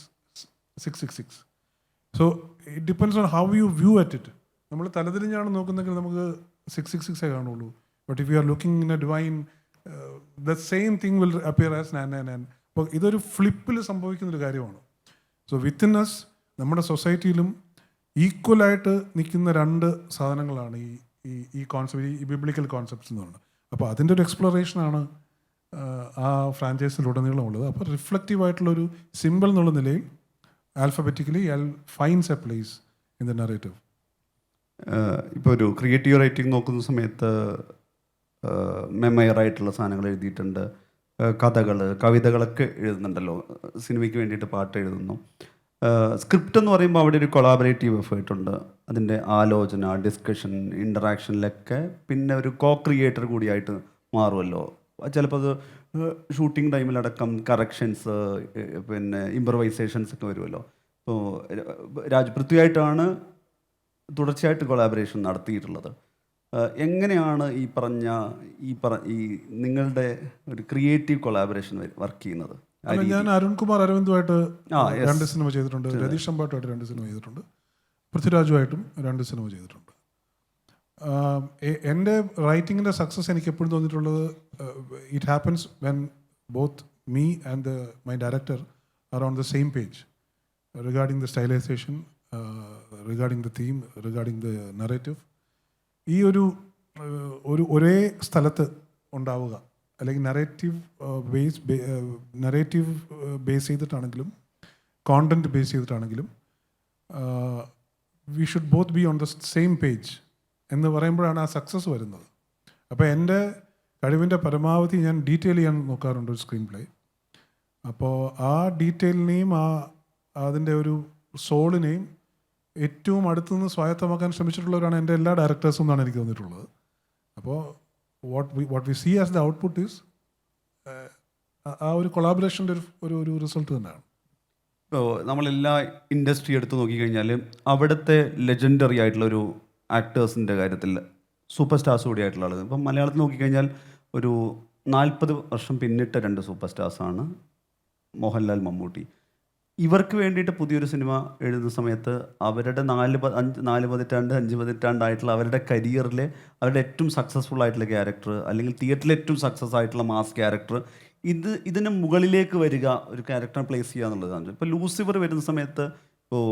666. So it depends on how you view at it. നമ്മൾ തലതിരിഞ്ഞാണ് നോക്കുന്നെങ്കിൽ നമുക്ക് 666 കാണുള്ളൂ. But if you are looking in a divine the same thing will appear as 999. അപ്പോൾ ഇതൊരു ഫ്ലിപ്പിൽ സംഭവിക്കുന്നൊരു കാര്യമാണ്. So within us നമ്മുടെ സൊസൈറ്റിയിലും ഈക്വലായിട്ട് നിൽക്കുന്ന രണ്ട് സാധനങ്ങളാണ് ഈ കോൺസെപ്റ്റ്, ഈ ബിബ്ലിക്കൽ കോൺസെപ്റ്റ്സ് എന്ന് പറയുന്നത്. അപ്പോൾ അതിൻ്റെ ഒരു എക്സ്പ്ലോറേഷനാണ് ആ ഫ്രാഞ്ചൈസിലുടനീളം ഉള്ളത്. അപ്പോൾ റിഫ്ലക്റ്റീവ് ആയിട്ടുള്ളൊരു സിമ്പിൾ എന്നുള്ള നിലയിൽ alphabetically finds A place in the narrative. ഇപ്പോൾ ഒരു ക്രിയേറ്റീവ് റൈറ്റിംഗ് നോക്കുന്ന സമയത്ത് മെമ്മയറായിട്ടുള്ള സാധനങ്ങൾ എഴുതിയിട്ടുണ്ട്, കഥകൾ, കവിതകളൊക്കെ എഴുതുന്നുണ്ടല്ലോ, സിനിമയ്ക്ക് വേണ്ടിയിട്ട് പാട്ട് എഴുതുന്നു. സ്ക്രിപ്റ്റ് എന്ന് പറയുമ്പോൾ അവിടെ ഒരു കൊളാബറേറ്റീവ് എഫേർട്ട് ഉണ്ട്. അതിൻ്റെ ആലോചന, ഡിസ്കഷൻ, ഇൻ്ററാക്ഷനിലൊക്കെ പിന്നെ ഒരു കോ ക്രിയേറ്റർ കൂടിയായിട്ട് മാറുമല്ലോ. ചിലപ്പോൾ അത് ഷൂട്ടിംഗ് ടൈമിലടക്കം കറക്ഷൻസ് പിന്നെ ഇംപ്രവൈസേഷൻസ് ഒക്കെ വരുമല്ലോ. ഇപ്പോൾ പൃഥ്വിയായിട്ടാണ് തുടർച്ചയായിട്ട് കൊളാബറേഷൻ നടത്തിയിട്ടുള്ളത്. എങ്ങനെയാണ് ഈ നിങ്ങളുടെ ഒരു ക്രിയേറ്റീവ് കൊളാബറേഷൻ വർക്ക് ചെയ്യുന്നത്? ഞാൻ അരുൺകുമാർ അരവിന്ദുമായിട്ട് 2 സിനിമ ചെയ്തിട്ടുണ്ട്, രതീഷ് അമ്പാട്ടുമായിട്ട് 2 സിനിമ ചെയ്തിട്ടുണ്ട്, പൃഥ്വിരാജുമായിട്ടും 2 സിനിമ ചെയ്തിട്ടുണ്ട്. എൻ്റെ റൈറ്റിങ്ങിൻ്റെ സക്സസ് എനിക്ക് എപ്പോഴും തോന്നിയിട്ടുള്ളത് it happens when both me and my director are on the same page regarding the stylisation, regarding the theme, regarding the narrative. ഈ ഒരേ സ്ഥലത്ത് ഉണ്ടാവുക, അല്ലെങ്കിൽ നറേറ്റീവ് ബേസ് ചെയ്തിട്ടാണെങ്കിലും കോണ്ടന്റ് ബേസ് ചെയ്തിട്ടാണെങ്കിലും we should both be on the same page എന്ന് പറയുമ്പോഴാണ് ആ സക്സസ് വരുന്നത്. അപ്പോൾ എൻ്റെ കഴിവിൻ്റെ പരമാവധി ഞാൻ ഡീറ്റെയിൽ ചെയ്യാൻ നോക്കാറുണ്ട് ഒരു സ്ക്രീൻ പ്ലേ. അപ്പോൾ ആ ഡീറ്റെയിലിനെയും അതിൻ്റെ ഒരു സോളിനെയും ഏറ്റവും അടുത്തുനിന്ന് സ്വായത്തമാക്കാൻ ശ്രമിച്ചിട്ടുള്ളവരാണ് എൻ്റെ എല്ലാ ഡയറക്ടേഴ്സും എന്നാണ് എനിക്ക് തോന്നിയിട്ടുള്ളത്. അപ്പോൾ what we see as the output is ആ ഒരു കൊളാബറേഷൻ്റെ ഒരു റിസൾട്ട് തന്നെയാണ്. ഇപ്പോൾ നമ്മളെല്ലാ ഇൻഡസ്ട്രി എടുത്ത് നോക്കിക്കഴിഞ്ഞാൽ അവിടുത്തെ ലെജൻഡറി ആയിട്ടുള്ളൊരു ആക്ടേഴ്സിൻ്റെ കാര്യത്തിൽ സൂപ്പർ സ്റ്റാർസ് കൂടി ആയിട്ടുള്ള ആളുകൾ, ഇപ്പം മലയാളത്തിൽ നോക്കിക്കഴിഞ്ഞാൽ ഒരു 40 വർഷം പിന്നിട്ട 2 സൂപ്പർ സ്റ്റാർസാണ് മോഹൻലാൽ, മമ്മൂട്ടി. ഇവർക്ക് വേണ്ടിയിട്ട് പുതിയൊരു സിനിമ എഴുതുന്ന സമയത്ത് അവരുടെ 4 പതിറ്റാണ്ട് 5 പതിറ്റാണ്ടായിട്ടുള്ള അവരുടെ കരിയറിലെ അവരുടെ ഏറ്റവും സക്സസ്ഫുൾ ആയിട്ടുള്ള ക്യാരക്ടർ, അല്ലെങ്കിൽ തിയേറ്ററിൽ ഏറ്റവും സക്സസ് ആയിട്ടുള്ള മാസ് ക്യാരക്ടർ, ഇതിന് മുകളിലേക്ക് വരിക, ഒരു ക്യാരക്ടറെ പ്ലേസ് ചെയ്യുക എന്നുള്ളതാണ്. ഇപ്പോൾ ലൂസിഫർ വരുന്ന സമയത്ത് ഇപ്പോൾ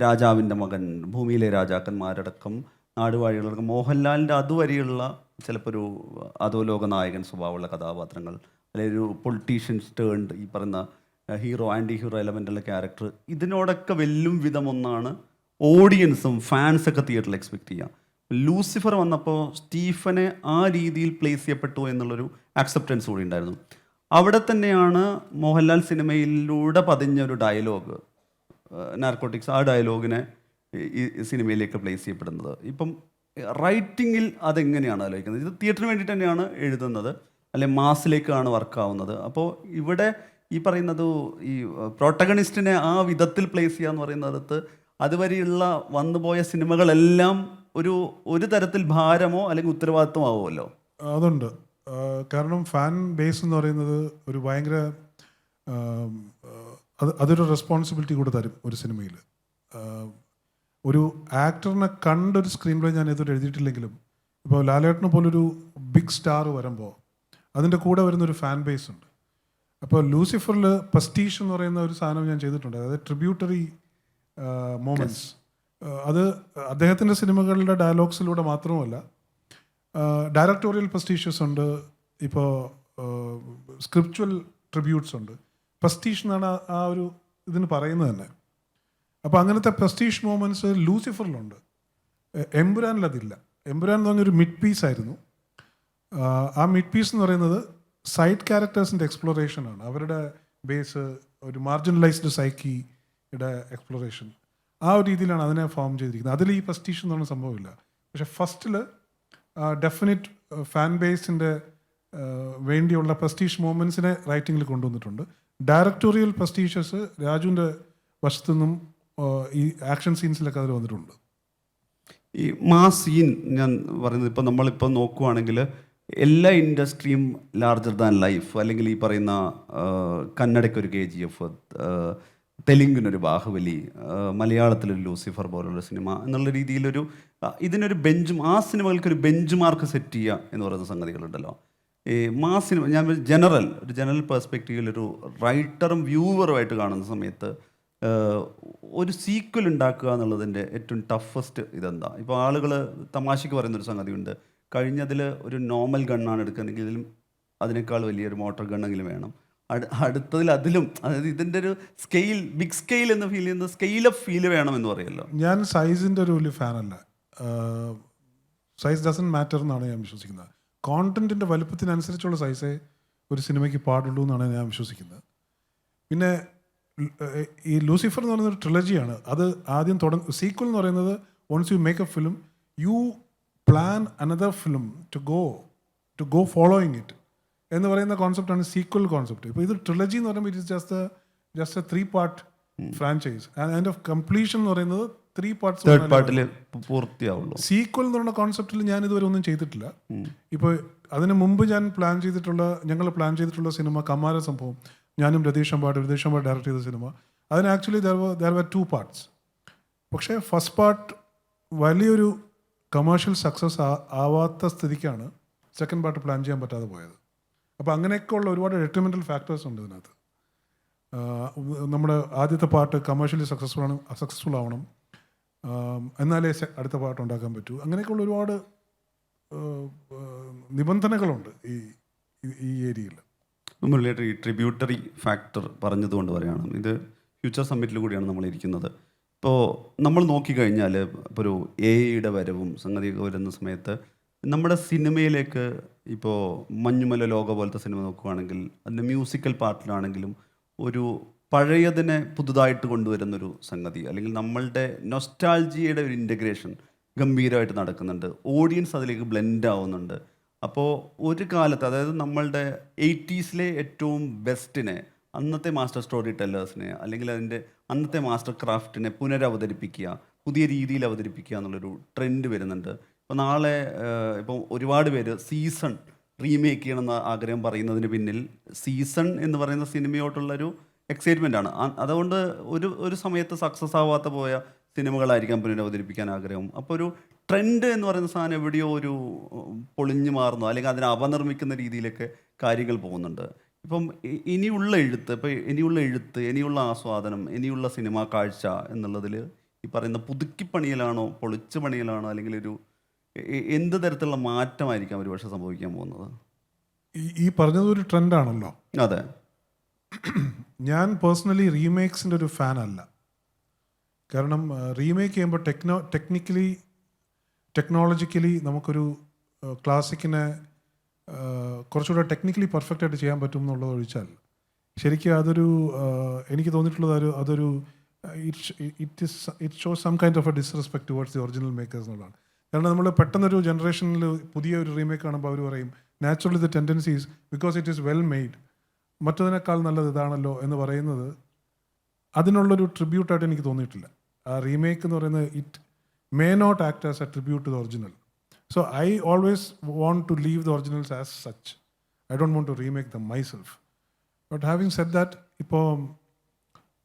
രാജാവിൻ്റെ മകൻ, ഭൂമിയിലെ രാജാക്കന്മാരടക്കം, നാടുവാഴികളടക്കം മോഹൻലാലിൻ്റെ അതുവരെയുള്ള ചിലപ്പോൾ ഒരു അധോലോക നായകൻ സ്വഭാവമുള്ള കഥാപാത്രങ്ങൾ, അല്ലെങ്കിൽ ഒരു പൊളിറ്റീഷ്യൻസ് ടേൺഡ് ഈ പറയുന്ന ഹീറോ ആൻറ്റി ഹീറോ എലമെൻ്റുള്ള ക്യാരക്ടർ, ഇതിനോടൊക്കെ വെല്ലും വിധമൊന്നാണ് ഓഡിയൻസും ഫാൻസൊക്കെ തിയേറ്ററിൽ എക്സ്പെക്റ്റ് ചെയ്യുക. ലൂസിഫർ വന്നപ്പോൾ സ്റ്റീഫനെ ആ രീതിയിൽ പ്ലേസ് ചെയ്യപ്പെട്ടു എന്നുള്ളൊരു ആക്സെപ്റ്റൻസ് കൂടി ഉണ്ടായിരുന്നു. അവിടെ തന്നെയാണ് മോഹൻലാൽ സിനിമയിലൂടെ പതിഞ്ഞൊരു ഡയലോഗ്, നാർക്കോട്ടിക്സ്, ആ ഡയലോഗിനെ ഈ സിനിമയിലേക്ക് പ്ലേസ് ചെയ്യപ്പെടുന്നത്. ഇപ്പം റൈറ്റിങ്ങിൽ അതെങ്ങനെയാണ് ആലോചിക്കുന്നത്? ഇത് തിയേറ്ററിന് വേണ്ടിയിട്ട് തന്നെയാണ് എഴുതുന്നത്, അല്ലെ മാസിലേക്കാണ് വർക്കാവുന്നത്? അപ്പോൾ ഇവിടെ ഈ പറയുന്നത് ഈ പ്രോട്ടഗണിസ്റ്റിനെ ആ വിധത്തിൽ പ്ലേസ് ചെയ്യുക എന്ന് പറയുന്നിടത്ത് അതുവരെയുള്ള വന്നുപോയ സിനിമകളെല്ലാം ഒരു തരത്തിൽ ഭാരമോ അല്ലെങ്കിൽ ഉത്തരവാദിത്വമോ ആവുമല്ലോ. അതുണ്ട്. കാരണം ഫാൻ ബേസ് എന്ന് പറയുന്നത് ഒരു ഭയങ്കര അതൊരു റെസ്പോൺസിബിലിറ്റി കൂടെ തരും ഒരു സിനിമയിൽ. ഒരു ആക്ടറിനെ കണ്ടൊരു സ്ക്രീൻ പ്ലേ ഞാൻ ഇതുവരെ എഴുതിയിട്ടില്ലെങ്കിലും ഇപ്പോൾ ലാലേട്ടനെ പോലൊരു ബിഗ് സ്റ്റാർ വരുമ്പോൾ അതിൻ്റെ കൂടെ വരുന്നൊരു ഫാൻ ബേസ് ഉണ്ട്. അപ്പോൾ ലൂസിഫറിൽ പ്രസ്റ്റീജ് എന്ന് പറയുന്ന ഒരു സാധനം ഞാൻ ചെയ്തിട്ടുണ്ട്, അതായത് ട്രിബ്യൂട്ടറി മൊമെൻറ്റ്സ്. അത് അദ്ദേഹത്തിൻ്റെ സിനിമകളുടെ ഡയലോഗ്സിലൂടെ മാത്രമല്ല, ഡയറക്ടോറിയൽ പ്രസ്റ്റീഷ്യസ് ഉണ്ട്, ഇപ്പോൾ സ്ക്രിപ്ച്വൽ ട്രിബ്യൂട്ട്സ് ഉണ്ട്. പ്രസ്റ്റീജ് എന്നാണ് ആ ഒരു ഇതിന് പറയുന്നത് തന്നെ. അപ്പോൾ അങ്ങനത്തെ പ്രസ്റ്റീജ് മൂമെൻറ്റ്സ് ലൂസിഫറിലുണ്ട്. എമ്പുരാനിൽ അതില്ല. എമ്പുരാൻ എന്ന് പറഞ്ഞൊരു മിഡ് പീസ് ആയിരുന്നു. ആ മിഡ് പീസ് എന്ന് പറയുന്നത് സൈഡ് ക്യാരക്ടേഴ്സിൻ്റെ എക്സ്പ്ലോറേഷനാണ്. അവരുടെ ബേസ് ഒരു മാർജിനലൈസ്ഡ് സൈക്കിയുടെ എക്സ്പ്ലോറേഷൻ, ആ ഒരു രീതിയിലാണ് അതിനെ ഫോം ചെയ്തിരിക്കുന്നത്. അതിൽ ഈ പ്രസ്റ്റീജ് എന്ന് പറഞ്ഞ സംഭവമില്ല. പക്ഷേ ഫസ്റ്റിൽ ഡെഫിനിറ്റ് ഫാൻ ബേസിൻ്റെ വേണ്ടിയുള്ള പ്രസ്റ്റീജ് മൂമെൻറ്റ്സിനെ റൈറ്റിങ്ങിൽ കൊണ്ടുവന്നിട്ടുണ്ട്. ഡയറക്ടോറിയൽ പ്രസ്റ്റീഷ്യസ് രാജുവിൻ്റെ വശത്തു നിന്നും ഈ ആക്ഷൻ സീൻസിലൊക്കെ അതിൽ വന്നിട്ടുണ്ട്. ഈ മാസ് സീൻ ഞാൻ പറയുന്നത്, ഇപ്പോൾ നമ്മളിപ്പോൾ നോക്കുവാണെങ്കിൽ എല്ലാ ഇൻഡസ്ട്രിയും ലാർജർ ദാൻ ലൈഫ്, അല്ലെങ്കിൽ ഈ പറയുന്ന കന്നഡയ്ക്കൊരു KGF, തെലുങ്കിനൊരു ബാഹുബലി, മലയാളത്തിലൊരു ലൂസിഫർ പോലുള്ള സിനിമ എന്നുള്ള രീതിയിലൊരു ഇതിനൊരു ആ സിനിമകൾക്കൊരു ബെഞ്ച് മാർക്ക് സെറ്റ് ചെയ്യുക എന്ന് പറയുന്ന സംഗതികളുണ്ടല്ലോ. ഈ മാസ് സിനിമ ഞാൻ ഒരു ജനറൽ പെർസ്പെക്റ്റീവിലൊരു റൈറ്ററും വ്യൂവറുമായിട്ട് കാണുന്ന സമയത്ത് ഒരു സീക്വൽ ഉണ്ടാക്കുക എന്നുള്ളതിൻ്റെ ഏറ്റവും ടഫസ്റ്റ് ഇതെന്താ? ഇപ്പോൾ ആളുകൾ തമാശയ്ക്ക് പറയുന്നൊരു സംഗതിയുണ്ട്, കഴിഞ്ഞതിൽ ഒരു നോർമൽ ഗണ്ണാണ് എടുക്കുന്നതെങ്കിലും അതിനേക്കാൾ വലിയൊരു മോട്ടോർ ഗണ്ണെങ്കിലും വേണം, അടുത്തതിൽ അതിലും, അതായത് ഇതിൻ്റെ ഒരു സ്കെയിൽ, ബിഗ് സ്കെയിൽ എന്ന് ഫീൽ ചെയ്യുന്ന സ്കെയിൽ ഓഫ് ഫീൽ വേണമെന്ന് പറയുമല്ലോ. ഞാൻ സൈസിൻ്റെ ഒരു വലിയ ഫാനല്ല. സൈസ് ഡസൻ മാറ്റർ എന്നാണ് ഞാൻ വിശ്വസിക്കുന്നത്. കോണ്ടന്റിൻ്റെ വലുപ്പത്തിനനുസരിച്ചുള്ള സൈസേ ഒരു സിനിമയ്ക്ക് പാടുള്ളൂ എന്നാണ് ഞാൻ വിശ്വസിക്കുന്നത്. പിന്നെ ഈ ലൂസിഫർ എന്ന് പറയുന്നത് ഒരു ട്രിലജിയാണ്. അത് ആദ്യം സീക്വൽ എന്ന് പറയുന്നത് once you make a film you plan another film to go following it എന്ന് പറയുന്ന കോൺസെപ്റ്റാണ് സീക്വൽ കോൺസെപ്റ്റ്. ഇപ്പോൾ ഇത് ട്രിലജി എന്ന് പറയുമ്പോൾ it is just A 3-part franchise. And of completion എന്ന് പറയുന്നത് 3 parts പൂർത്തിയാവുള്ളൂ. സീക്വൽ എന്ന് പറയുന്ന കോൺസെപ്റ്റിൽ ഞാൻ ഇതുവരെ ഒന്നും ചെയ്തിട്ടില്ല. ഇപ്പോൾ അതിന് മുമ്പ് ഞങ്ങൾ പ്ലാൻ ചെയ്തിട്ടുള്ള സിനിമ കമാര സംഭവം, ഞാനും രതീഷ് അമ്പാട് ഡയറക്റ്റ് ചെയ്ത സിനിമ, അതിന് ആക്ച്വലി ദർ വർ 2 parts. പക്ഷേ ഫസ്റ്റ് പാർട്ട് വലിയൊരു കമേഴ്ഷ്യൽ സക്സസ് ആവാത്ത സ്ഥിതിക്കാണ് സെക്കൻഡ് പാർട്ട് പ്ലാൻ ചെയ്യാൻ പറ്റാതെ പോയത്. അപ്പോൾ അങ്ങനെയൊക്കെയുള്ള ഒരുപാട് ഡെട്രിമെൻ്റൽ ഫാക്ടേഴ്സ് ഉണ്ട് ഇതിനകത്ത്. നമ്മുടെ ആദ്യത്തെ പാർട്ട് കമേഴ്ഷ്യലി സക്സസ്ഫുൾ ആവണം, എന്നാലേ അടുത്ത പാർട്ട് ഉണ്ടാക്കാൻ പറ്റൂ. അങ്ങനെയൊക്കെയുള്ള ഒരുപാട് നിബന്ധനകളുണ്ട് ഈ ഏരിയയിൽ. മുരളിയായിട്ട് ഈ ട്രിബ്യൂട്ടറി ഫാക്ടർ പറഞ്ഞതുകൊണ്ട് പറയുകയാണ്, ഇത് ഫ്യൂച്ചർ സമ്മിറ്റിൽ കൂടിയാണ് നമ്മൾ ഇരിക്കുന്നത്. ഇപ്പോൾ നമ്മൾ നോക്കിക്കഴിഞ്ഞാൽ ഇപ്പോൾ ഒരു AI വരവും സംഗതിയൊക്കെ വരുന്ന സമയത്ത് നമ്മുടെ സിനിമയിലേക്ക് ഇപ്പോൾ മഞ്ഞുമല ലോക പോലത്തെ സിനിമ നോക്കുകയാണെങ്കിൽ അതിൻ്റെ മ്യൂസിക്കൽ പാർട്ടിലാണെങ്കിലും ഒരു പഴയതിനെ പുതുതായിട്ട് കൊണ്ടുവരുന്നൊരു സംഗതി, അല്ലെങ്കിൽ നമ്മളുടെ നൊസ്റ്റാൾജിയയുടെ ഒരു ഇൻ്റഗ്രേഷൻ ഗംഭീരമായിട്ട് നടക്കുന്നുണ്ട്. ഓഡിയൻസ് അതിലേക്ക് ബ്ലെൻഡ് ആവുന്നുണ്ട്. അപ്പോൾ ഒരു കാലത്ത്, അതായത് നമ്മളുടെ 80s ഏറ്റവും ബെസ്റ്റിനെ, അന്നത്തെ മാസ്റ്റർ സ്റ്റോറി ടെല്ലേഴ്സിനെ, അല്ലെങ്കിൽ അതിൻ്റെ അന്നത്തെ മാസ്റ്റർ ക്രാഫ്റ്റിനെ പുനരവതരിപ്പിക്കുക, പുതിയ രീതിയിൽ അവതരിപ്പിക്കുക എന്നുള്ളൊരു ട്രെൻഡ് വരുന്നുണ്ട്. ഇപ്പോൾ നാളെ ഇപ്പോൾ ഒരുപാട് പേര് സീസൺ റീമേക്ക് ചെയ്യണമെന്ന ആഗ്രഹം പറയുന്നതിന് പിന്നിൽ സീസൺ എന്ന് പറയുന്ന സിനിമയോട്ടുള്ളൊരു എക്സൈറ്റ്മെൻ്റ് ആണ്. അതുകൊണ്ട് ഒരു സമയത്ത് സക്സസ് ആവാത്ത പോയ സിനിമകളായിരിക്കാം പുനരവതരിപ്പിക്കാൻ ആഗ്രഹം. അപ്പോൾ ഒരു ട്രെൻഡ് എന്ന് പറയുന്ന സാധനം എവിടെയോ ഒരു പൊളിഞ്ഞു മാറുന്നു, അല്ലെങ്കിൽ അതിനെ അപനിർമ്മിക്കുന്ന രീതിയിലൊക്കെ കാര്യങ്ങൾ പോകുന്നുണ്ട്. ഇപ്പം ഇനിയുള്ള എഴുത്ത്, ഇനിയുള്ള ആസ്വാദനം, ഇനിയുള്ള സിനിമാ കാഴ്ച എന്നുള്ളതിൽ ഈ പറയുന്ന പുതുക്കിപ്പണിയിലാണോ പൊളിച്ചു പണിയിലാണോ, അല്ലെങ്കിൽ ഒരു എന്ത് തരത്തിലുള്ള മാറ്റമായിരിക്കാം ഒരു പക്ഷേ സംഭവിക്കാൻ പോകുന്നത്? ഈ പറഞ്ഞത് ഒരു ട്രെൻഡാണല്ലോ. അതെ. ഞാൻ പേഴ്സണലി റീമേക്സിൻ്റെ ഒരു ഫാൻ അല്ല. കാരണം റീമേക്ക് ചെയ്യുമ്പോൾ ടെക്നോളജിക്കലി നമുക്കൊരു ക്ലാസിക്കിനെ കുറച്ചുകൂടെ ടെക്നിക്കലി പെർഫെക്റ്റ് ആയിട്ട് ചെയ്യാൻ പറ്റും എന്നുള്ളത് ഒഴിച്ചാൽ ശരിക്കും അതൊരു എനിക്ക് തോന്നിയിട്ടുള്ളത് അതൊരു it shows some kind of a disrespect towards the original makers എന്നുള്ളതാണ്. കാരണം നമ്മൾ പെട്ടെന്നൊരു ജനറേഷനിൽ പുതിയ ഒരു റീമേക്ക് കാണുമ്പോൾ അവർ പറയും naturally the tendencies because it is well made, മറ്റതിനേക്കാൾ നല്ലത് ഇതാണല്ലോ എന്ന് പറയുന്നത് അതിനുള്ളൊരു ട്രിബ്യൂട്ടായിട്ട് എനിക്ക് തോന്നിയിട്ടില്ല. ആ റീമേക്ക് എന്ന് പറയുന്നത് it may not act as a tribute to the original. So I always want to leave the originals as such. I don't want to remake them myself. But having said that, ഇപ്പോൾ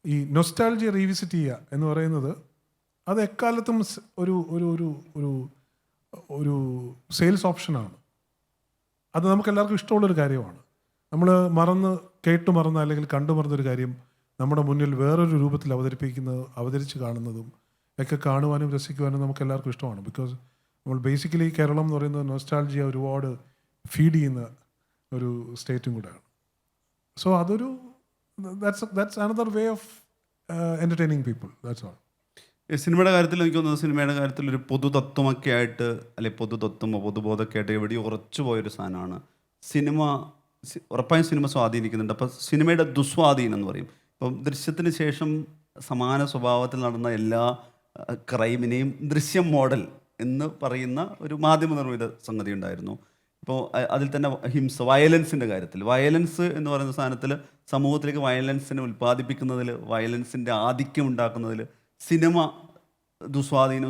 ഈ nostalgia revisit ചെയ്യുക എന്ന് പറയുന്നത് അത് എക്കാലത്തും ഒരു ഒരു ഒരു ഒരു ഒരു സെയിൽസ് ഓപ്ഷനാണ്. അത് നമുക്ക് എല്ലാവർക്കും ഇഷ്ടമുള്ളൊരു കാര്യമാണ്. നമ്മൾ കേട്ടു മറന്ന അല്ലെങ്കിൽ കണ്ടു മറന്നൊരു കാര്യം നമ്മുടെ മുന്നിൽ വേറൊരു രൂപത്തിൽ അവതരിച്ച് കാണുന്നതും ഒക്കെ കാണുവാനും രസിക്കുവാനും നമുക്ക് എല്ലാവർക്കും ഇഷ്ടമാണ്. ബിക്കോസ് നമ്മൾ ബേസിക്കലി കേരളം എന്ന് പറയുന്നത് നൊസ്റ്റാൾജിയ ഒരുപാട് ഫീഡ് ചെയ്യുന്ന ഒരു സ്റ്റേറ്റും കൂടെയാണ്. സോ അതൊരു that's another way of entertaining people. That's all. സിനിമയുടെ കാര്യത്തിൽ എനിക്ക് തോന്നുന്നത് സിനിമയുടെ കാര്യത്തിൽ ഒരു പൊതുതത്വമൊക്കെ ആയിട്ട്, അല്ലെങ്കിൽ പൊതുതത്വമോ പൊതുബോധമൊക്കെ ആയിട്ട് എവിടെയോ ഉറച്ചു പോയൊരു സാധനമാണ് സിനിമ. ഉറപ്പായും സിനിമ സ്വാധീനിക്കുന്നുണ്ട്. അപ്പോൾ സിനിമയുടെ ദുസ്വാധീനം എന്ന് പറയും. ഇപ്പം ദൃശ്യത്തിന് ശേഷം സമാന സ്വഭാവത്തിൽ നടന്ന എല്ലാ ക്രൈമിനെയും ദൃശ്യം മോഡൽ എന്ന് പറയുന്ന ഒരു മാധ്യമ നിർമ്മിത സംഗതി ഉണ്ടായിരുന്നു. ഇപ്പോൾ അതിൽ തന്നെ വയലൻസിൻ്റെ കാര്യത്തിൽ, വയലൻസ് എന്ന് പറയുന്ന സാധനത്തിൽ സമൂഹത്തിലേക്ക് വയലൻസിനെ ഉൽപ്പാദിപ്പിക്കുന്നതിൽ, വയലൻസിൻ്റെ ആധിക്യം ഉണ്ടാക്കുന്നതിൽ സിനിമ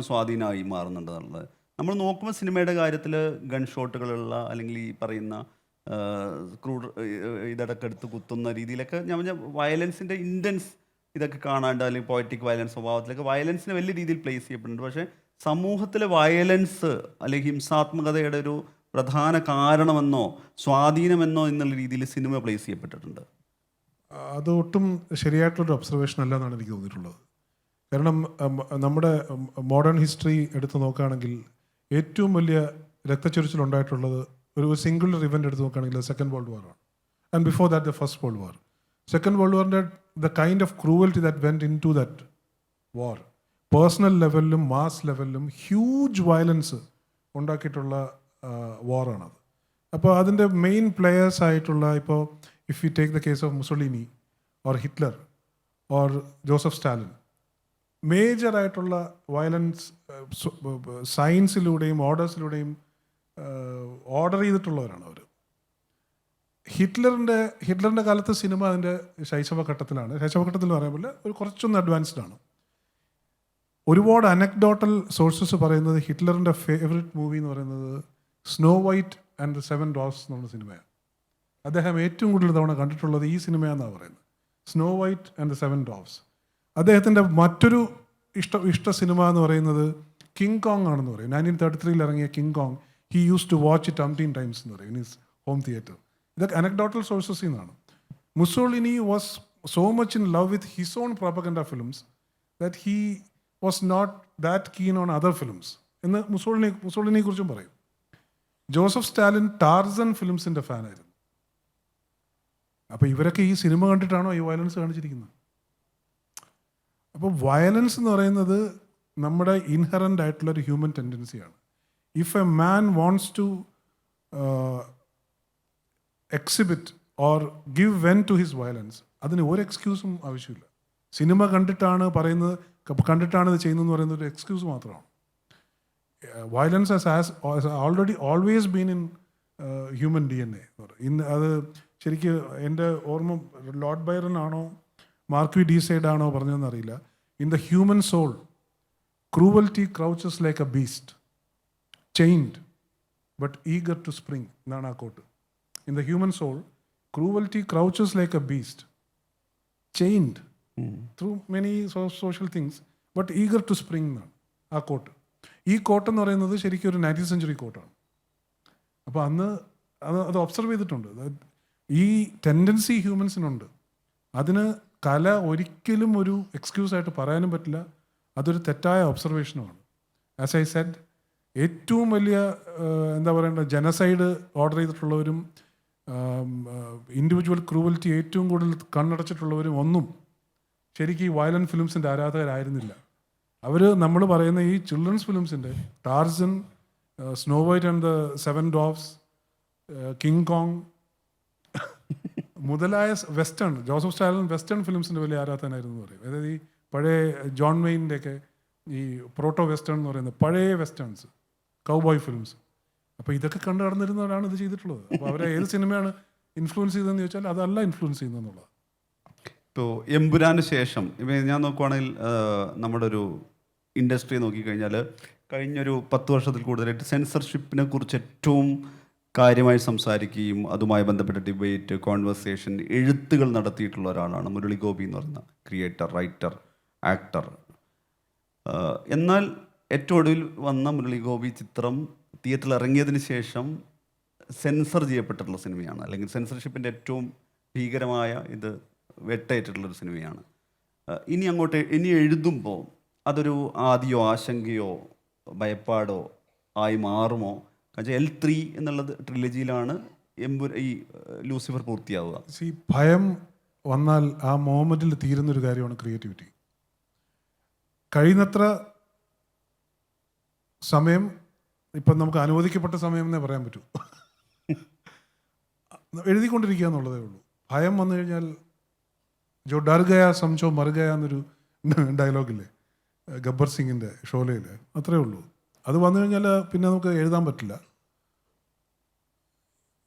സ്വാധീനമായി മാറുന്നുണ്ട് എന്നുള്ളത് നമ്മൾ നോക്കുമ്പോൾ സിനിമയുടെ കാര്യത്തിൽ ഗൺ ഷോട്ടുകളുള്ള, അല്ലെങ്കിൽ ഈ പറയുന്ന ഇതടക്കം എടുത്ത് കുത്തുന്ന രീതിയിലൊക്കെ ഞാൻ വയലൻസിൻ്റെ ഇൻറ്റൻസ് ഇതൊക്കെ കാണാണ്ട്, അല്ലെങ്കിൽ പോയറ്റിക് വയലൻസ് സ്വഭാവത്തിലൊക്കെ വയലൻസിനെ വലിയ രീതിയിൽ പ്ലേസ് ചെയ്യപ്പെടുന്നുണ്ട്. പക്ഷേ സമൂഹത്തിലെ വയലൻസ് അല്ലെങ്കിൽ ഹിംസാത്മകതയുടെ ഒരു പ്രധാന കാരണമെന്നോ സ്വാധീനമെന്നോ എന്നുള്ള രീതിയിൽ സിനിമ പ്ലേസ് ചെയ്യപ്പെട്ടിട്ടുണ്ട്. അത് ഒട്ടും ശരിയായിട്ടുള്ളൊരു ഒബ്സർവേഷൻ അല്ല എന്നാണ് എനിക്ക് തോന്നിയിട്ടുള്ളത്. കാരണം നമ്മുടെ മോഡേൺ ഹിസ്റ്ററി എടുത്ത് നോക്കുകയാണെങ്കിൽ ഏറ്റവും വലിയ രക്തച്ചൊരിച്ചിലുണ്ടായിട്ടുള്ളത് ഒരു സിംഗുലർ ഇവൻ്റ് എടുത്ത് നോക്കുകയാണെങ്കിൽ സെക്കൻഡ് വേൾഡ് വാറാണ്. And before that the first world war. Second world വാറിൻ്റെ the kind of cruelty that went into that war, personal ലെവലിലും മാസ് ലെവലിലും ഹ്യൂജ് വയലൻസ് ഉണ്ടാക്കിയിട്ടുള്ള വാറാണത്. അപ്പോൾ അതിൻ്റെ മെയിൻ പ്ലെയേഴ്സ് ആയിട്ടുള്ള, ഇപ്പോൾ if you take the case of Mussolini or Hitler or Joseph Stalin, മേജറായിട്ടുള്ള വയലൻസ് സയൻസിലൂടെയും ഓർഡേഴ്സിലൂടെയും ഓർഡർ ചെയ്തിട്ടുള്ളവരാണ് അവർ. ഹിറ്റ്ലറിൻ്റെ കാലത്ത് സിനിമ അതിൻ്റെ ശൈശവഘട്ടത്തിലാണ്. ശൈശവഘട്ടത്തിൽ എന്ന് പറയുമ്പോൾ ഒരു കുറച്ചൊന്ന് അഡ്വാൻസ്ഡ് ആണ്. ഒരുപാട് അനക്ഡോട്ടൽ സോഴ്സസ് പറയുന്നത് ഹിറ്റ്ലറിൻ്റെ ഫേവറേറ്റ് മൂവി എന്ന് പറയുന്നത് സ്നോ വൈറ്റ് ആൻഡ് ദ 7 ഡ്വാർഫ്സ് എന്നുള്ള സിനിമയാണ്. അദ്ദേഹം ഏറ്റവും കൂടുതൽ തവണ കണ്ടിട്ടുള്ളത് ഈ സിനിമയാണെന്നാണ് പറയുന്നത്, സ്നോ വൈറ്റ് ആൻഡ് ദ 7 ഡ്വാർഫ്സ്. അദ്ദേഹത്തിൻ്റെ മറ്റൊരു ഇഷ്ട സിനിമ എന്ന് പറയുന്നത് കിങ് കോങ് ആണെന്ന് പറയും. 1933 ഇറങ്ങിയ King Kong, he use to watch it 18 times എന്ന് പറയും ഇൻ ഹിസ് ഹോം തിയേറ്റർ. ഇതൊക്കെ അനക്ഡോട്ടൽ സോഴ്സസിൽ നിന്നാണ്. Mussolini was so much in love with his own propaganda films that he was not that keen on other films എന്ന് മുസോളിനിയെ കുറിച്ചും പറയും. Joseph Stalin Tarzan ഫിലിംസിൻ്റെ ഫാനായിരുന്നു. അപ്പോൾ ഇവരൊക്കെ ഈ സിനിമ കണ്ടിട്ടാണോ ഈ വയലൻസ് കാണിച്ചിരിക്കുന്നത്? അപ്പോൾ വയലൻസ് എന്ന് പറയുന്നത് നമ്മുടെ ഇൻഹറൻ്റ് ആയിട്ടുള്ളൊരു ഹ്യൂമൻ ടെൻഡൻസിയാണ്. If a man wants to exhibit or give vent to his violence, അതിന് ഒരു എക്സ്ക്യൂസും ആവശ്യമില്ല. സിനിമ കണ്ടിട്ടാണ് പറയുന്നത്, കണ്ടിട്ടാണ് ഇത് ചെയ്യുന്നതെന്ന് പറയുന്നത് ഒരു എക്സ്ക്യൂസ് മാത്രമാണ്. Violence has always been in human DNA. ഇന്ന് അത് ശരിക്കും എൻ്റെ ഓർമ്മ ലോർഡ് ബൈറൻ ആണോ മാർക്വി ഡീസൈഡ് ആണോ പറഞ്ഞതെന്ന് അറിയില്ല. In the human soul cruelty crouches like a beast chained but eager to spring എന്നാണ് ആ quote. In the human soul cruelty crouches like a beast chained through many social things but eager to spring എന്നാണ് ആ coat. ഈ കോട്ടെന്ന് പറയുന്നത് ശരിക്കും ഒരു 19th century കോട്ടാണ്. അപ്പോൾ അന്ന് അത് ഒബ്സർവ് ചെയ്തിട്ടുണ്ട്. ഈ ടെൻഡൻസി ഹ്യൂമൻസിനുണ്ട്. അതിന് കല ഒരിക്കലും ഒരു എക്സ്ക്യൂസായിട്ട് പറയാനും പറ്റില്ല. അതൊരു തെറ്റായ ഒബ്സർവേഷനുമാണ്. ആസ് ഐ സെഡ്, ഏറ്റവും വലിയ എന്താ പറയേണ്ട ജനസൈഡ് ഓർഡർ ചെയ്തിട്ടുള്ളവരും ഇൻഡിവിജ്വൽ ക്രൂവൽറ്റി ഏറ്റവും കൂടുതൽ കണ്ണടച്ചിട്ടുള്ളവരും ഒന്നും ശരിക്കും ഈ വയലൻറ്റ് ഫിലിംസിൻ്റെ ആരാധകരായിരുന്നില്ല. അവർ നമ്മൾ പറയുന്ന ഈ ചിൽഡ്രൻസ് ഫിലിംസിൻ്റെ Tarzan, Snow White and the 7 Dwarfs, King Kong മുതലായ വെസ്റ്റേൺ, ജോസഫ് സ്റ്റാലിൻ വെസ്റ്റേൺ ഫിലിംസിൻ്റെ വലിയ ആരാധകനായിരുന്നു എന്ന് പറയും. അതായത് ഈ പഴയ ജോൺ വെയിൻ്റെയൊക്കെ ഈ പ്രോട്ടോ വെസ്റ്റേൺ എന്ന് പറയുന്നത് പഴയ വെസ്റ്റേൺസ്, കൗബോയ് ഫിലിംസ്. അപ്പോൾ ഇതൊക്കെ കണ്ടു നടന്നിരുന്നവരാണ് ഇത് ചെയ്തിട്ടുള്ളത്. അപ്പോൾ അവരെ ഏത് സിനിമയാണ് ഇൻഫ്ലുവൻസ് ചെയ്തതെന്ന് ചോദിച്ചാൽ അതല്ല ഇൻഫ്ലുവൻസ് ചെയ്യുന്നതെന്നുള്ളത്. ഇപ്പോൾ എമ്പുരാന് ശേഷം ഇപ്പം ഞാൻ നോക്കുവാണെങ്കിൽ നമ്മുടെ ഒരു ഇൻഡസ്ട്രി നോക്കിക്കഴിഞ്ഞാൽ കഴിഞ്ഞൊരു 10 വർഷത്തിൽ കൂടുതലായിട്ട് സെൻസർഷിപ്പിനെ കുറിച്ച് ഏറ്റവും കാര്യമായി സംസാരിക്കുകയും അതുമായി ബന്ധപ്പെട്ട ഡിബേറ്റ്, കോൺവെർസേഷൻ, എഴുത്തുകൾ നടത്തിയിട്ടുള്ള ഒരാളാണ് മുരളി ഗോപി എന്ന് പറയുന്ന ക്രിയേറ്റർ, റൈറ്റർ, ആക്ടർ. എന്നാൽ ഏറ്റവും ഒടുവിൽ വന്ന മുരളി ഗോപി ചിത്രം തിയേറ്ററിൽ ഇറങ്ങിയതിന് ശേഷം സെൻസർ ചെയ്യപ്പെട്ടിട്ടുള്ള സിനിമയാണ്, അല്ലെങ്കിൽ സെൻസർഷിപ്പിൻ്റെ ഏറ്റവും ഭീകരമായ ഇത് വെട്ടേറ്റിട്ടുള്ളൊരു സിനിമയാണ്. ഇനി എഴുതുമ്പോൾ അതൊരു ആദിയോ ആശങ്കയോ ഭയപ്പാടോ ആയി മാറുമോ? കാരണം L3 എന്നുള്ളത് ട്രിലജിയിലാണ് ഈ ലൂസിഫർ പൂർത്തിയാവുക. ഭയം വന്നാൽ ആ മൊമെൻറ്റിൽ തീരുന്നൊരു കാര്യമാണ് ക്രിയേറ്റിവിറ്റി. കഴിയുന്നത്ര സമയം, ഇപ്പം നമുക്ക് അനുവദിക്കപ്പെട്ട സമയം എന്നേ പറയാൻ പറ്റൂ, എഴുതിക്കൊണ്ടിരിക്കുക എന്നുള്ളതേ ഉള്ളൂ. ഭയം വന്നു കഴിഞ്ഞാൽ ജോ ഡർ ഗയാ സംചോ മർ ഗയാ എന്നൊരു ഡയലോഗില്ലേ ഗബ്ബർ സിംഗിൻ്റെ ഷോലയിൽ, അത്രേ ഉള്ളൂ. അത് വന്നു കഴിഞ്ഞാൽ പിന്നെ നമുക്ക് എഴുതാൻ പറ്റില്ല.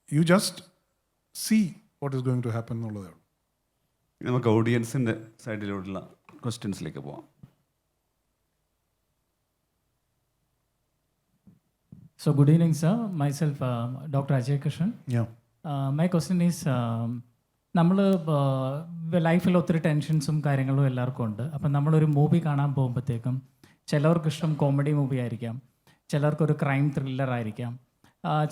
You just see what is going to happen എന്നുള്ളതേ ഉള്ളൂ. നമുക്ക് ഓഡിയൻസിൻ്റെ സൈഡിലോട്ടുള്ള ക്വസ്റ്റ്യൻസിലേക്ക് പോവാം. So good evening, sir. Myself, Dr. Ajay Krishnan. Yeah. My question is, നമ്മൾ ലൈഫിൽ ഒത്തിരി ടെൻഷൻസും കാര്യങ്ങളും എല്ലാവർക്കും ഉണ്ട്. അപ്പം നമ്മളൊരു മൂവി കാണാൻ പോകുമ്പോഴത്തേക്കും ചിലർക്ക് ഇഷ്ടം കോമഡി മൂവി ആയിരിക്കാം, ചിലർക്കൊരു ക്രൈം ത്രില്ലർ ആയിരിക്കാം,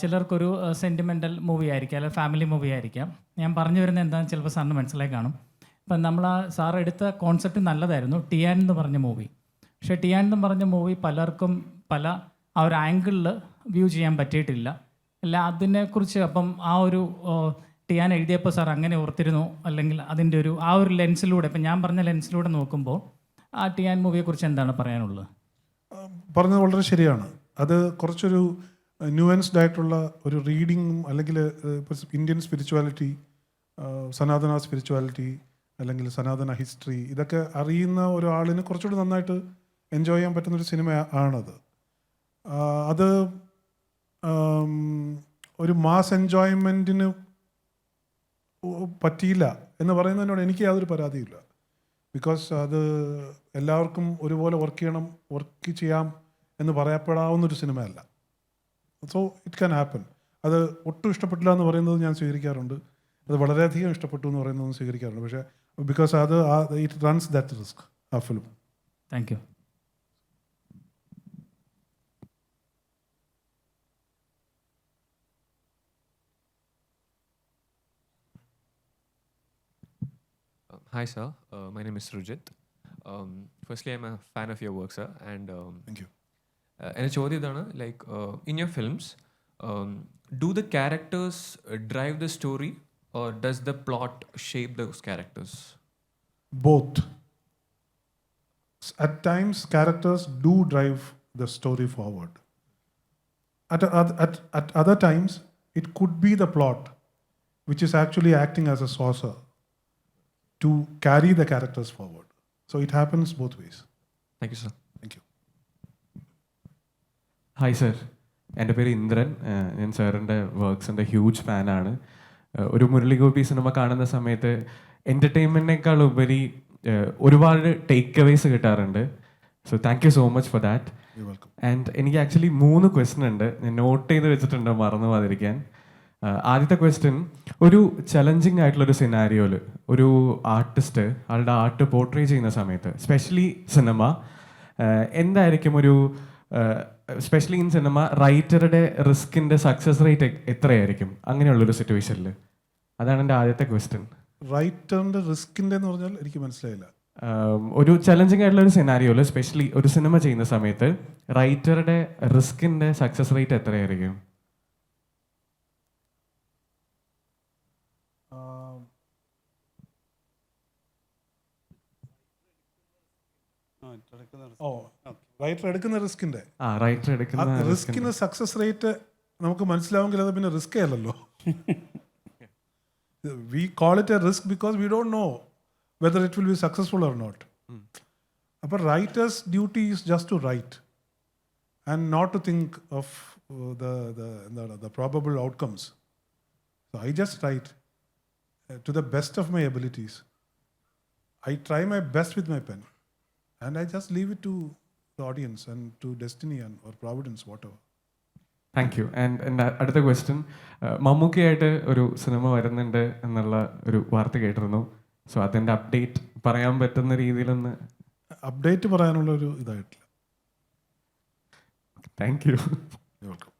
ചിലർക്കൊരു സെൻറ്റിമെൻ്റൽ മൂവി ആയിരിക്കാം, അല്ലെങ്കിൽ ഫാമിലി മൂവി ആയിരിക്കാം. ഞാൻ പറഞ്ഞു വരുന്നത് എന്താണെന്ന് ചിലപ്പോൾ സാറിന് മനസ്സിലായി കാണും. അപ്പം നമ്മൾ സാർ എടുത്ത കോൺസെപ്റ്റ് നല്ലതായിരുന്നു, ടിയാൻ എന്ന് പറഞ്ഞ മൂവി. പക്ഷേ ടിയാൻ എന്ന് പറഞ്ഞ മൂവി പലർക്കും പല ആ ഒരു ആംഗിളിൽ വ്യൂ ചെയ്യാൻ പറ്റിയിട്ടില്ല. അല്ല അതിനെക്കുറിച്ച് അപ്പം ആ ഒരു ടിയാൻ എഴുതിയപ്പോൾ സാർ അങ്ങനെ ഓർത്തിരുന്നു, അല്ലെങ്കിൽ അതിൻ്റെ ഒരു ആ ഒരു ലെൻസിലൂടെ, ഇപ്പം ഞാൻ പറഞ്ഞ ലെൻസിലൂടെ നോക്കുമ്പോൾ ആ ടിയാൻ മൂവിയെക്കുറിച്ച് എന്താണ് പറയാനുള്ളത്? പറഞ്ഞത് വളരെ ശരിയാണ്. അത് കുറച്ചൊരു ന്യൂവൻസ്ഡ് ആയിട്ടുള്ള ഒരു റീഡിങ്ങും, അല്ലെങ്കിൽ ഇന്ത്യൻ സ്പിരിച്വാലിറ്റി, സനാതന സ്പിരിച്വാലിറ്റി, അല്ലെങ്കിൽ സനാതന ഹിസ്റ്ററി, ഇതൊക്കെ അറിയുന്ന ഒരാളിന് കുറച്ചുകൂടി നന്നായിട്ട് എൻജോയ് ചെയ്യാൻ പറ്റുന്നൊരു സിനിമ ആണത്. അത് ഒരു മാസ് എൻജോയ്മെൻറ്റിന് പറ്റിയില്ല എന്ന് പറയുന്നതിനോട് എനിക്ക് യാതൊരു പരാതിയില്ല. ബിക്കോസ് അത് എല്ലാവർക്കും ഒരുപോലെ വർക്ക് ചെയ്യാം എന്ന് പറയപ്പെടാവുന്നൊരു സിനിമയല്ല. So it can happen. അത് ഒട്ടും ഇഷ്ടപ്പെട്ടില്ല എന്ന് പറയുന്നത് ഞാൻ സ്വീകരിക്കാറുണ്ട്, അത് വളരെയധികം ഇഷ്ടപ്പെട്ടു എന്ന് പറയുന്നതും സ്വീകരിക്കാറുണ്ട്. പക്ഷേ ബിക്കോസ് അത് ഇറ്റ് റൺസ് ദാറ്റ് റിസ്ക് ആ film. Thank you. Hi, sir. My name is Rujit. Firstly, I'm a fan of your work, sir. And thank you. എൻ്റെ ചോദ്യം ഇതാണ്, like in your films, do the characters drive the story, or does the plot shape those characters? Both. At times, characters do drive the story forward. At other times, it could be the plot which is actually acting as a saucer to carry the characters forward. So it happens both ways. Thank you, sir. Thank you. Hi sir, എൻ്റെ പേര് ഇന്ദ്രൻ. ഞാൻ സാറിൻ്റെ വർക്ക്സിൻ്റെ huge ഫാനാണ്. ഒരു Murali Gopy cinema കാണുന്ന സമയത്ത് എൻ്റർടൈൻമെൻറ്റിനേക്കാൾ ഉപരി ഒരുപാട് ടേക്ക് അവേസ് കിട്ടാറുണ്ട്. So thank you so much for that. You're welcome. And എനിക്ക് ആക്ച്വലി 3 ക്വസ്റ്റ്യൻ ഉണ്ട്, ഞാൻ നോട്ട് ചെയ്ത് വെച്ചിട്ടുണ്ട് മറന്നു പോകാതിരിക്കാൻ. ആദ്യത്തെ ക്വസ്റ്റ്യൻ, ഒരു ചലഞ്ചിങ് ആയിട്ടുള്ളൊരു സിനാരിയോയിൽ ഒരു ആർട്ടിസ്റ്റ് ആളുടെ ആർട്ട് പോർട്രേ ചെയ്യുന്ന സമയത്ത്, സ്പെഷ്യലി സിനിമ, എന്തായിരിക്കും ഒരു സ്പെഷ്യലി ഇൻ സിനിമ റൈറ്ററുടെ റിസ്കിൻ്റെ സക്സസ് റേറ്റ് എത്രയായിരിക്കും അങ്ങനെയുള്ളൊരു സിറ്റുവേഷനിൽ? അതാണ് എൻ്റെ ആദ്യത്തെ ക്വസ്റ്റ്യൻ. റൈറ്ററിൻ്റെ റിസ്കിൻ്റെ എന്ന് പറഞ്ഞാൽ എനിക്ക് മനസ്സിലായില്ല. ഒരു ചലഞ്ചിങ് ആയിട്ടുള്ള ഒരു സിനാരിയോയിൽ സ്പെഷ്യലി ഒരു സിനിമ ചെയ്യുന്ന സമയത്ത് റൈറ്ററുടെ റിസ്കിൻ്റെ സക്സസ് റേറ്റ് എത്രയായിരിക്കും? റൈറ്റർ എടുക്കുന്ന റിസ്കിൻ്റെ റൈറ്റർ എടുക്കുന്ന റിസ്കിന് സക്സസ് റേറ്റ് നമുക്ക് മനസ്സിലാവുമെങ്കിൽ അത് പിന്നെ റിസ്കേ അല്ലല്ലോ. We call it a risk because we don't know whether it will be successful or not. അപ്പോൾ writer's duty is just to write and not to think of എന്താണ് the probable outcomes. So I just write to the best of my abilities. I try my best with my pen and I just leave it to the audience and to destiny and or providence, whatever. Thank you. And അടുത്ത question, മമ്മൂക്കയായിട്ട് ഒരു cinema വരുന്നുണ്ട് എന്നുള്ള ഒരു വാർത്ത കേട്ടിരുന്നു. So അതിൻ്റെ update പറയാൻ പറ്റുന്ന രീതിയിലൊന്ന്. അപ്ഡേറ്റ് പറയാനുള്ള ഒരു ഇതായിട്ടില്ല. Thank you. You're welcome.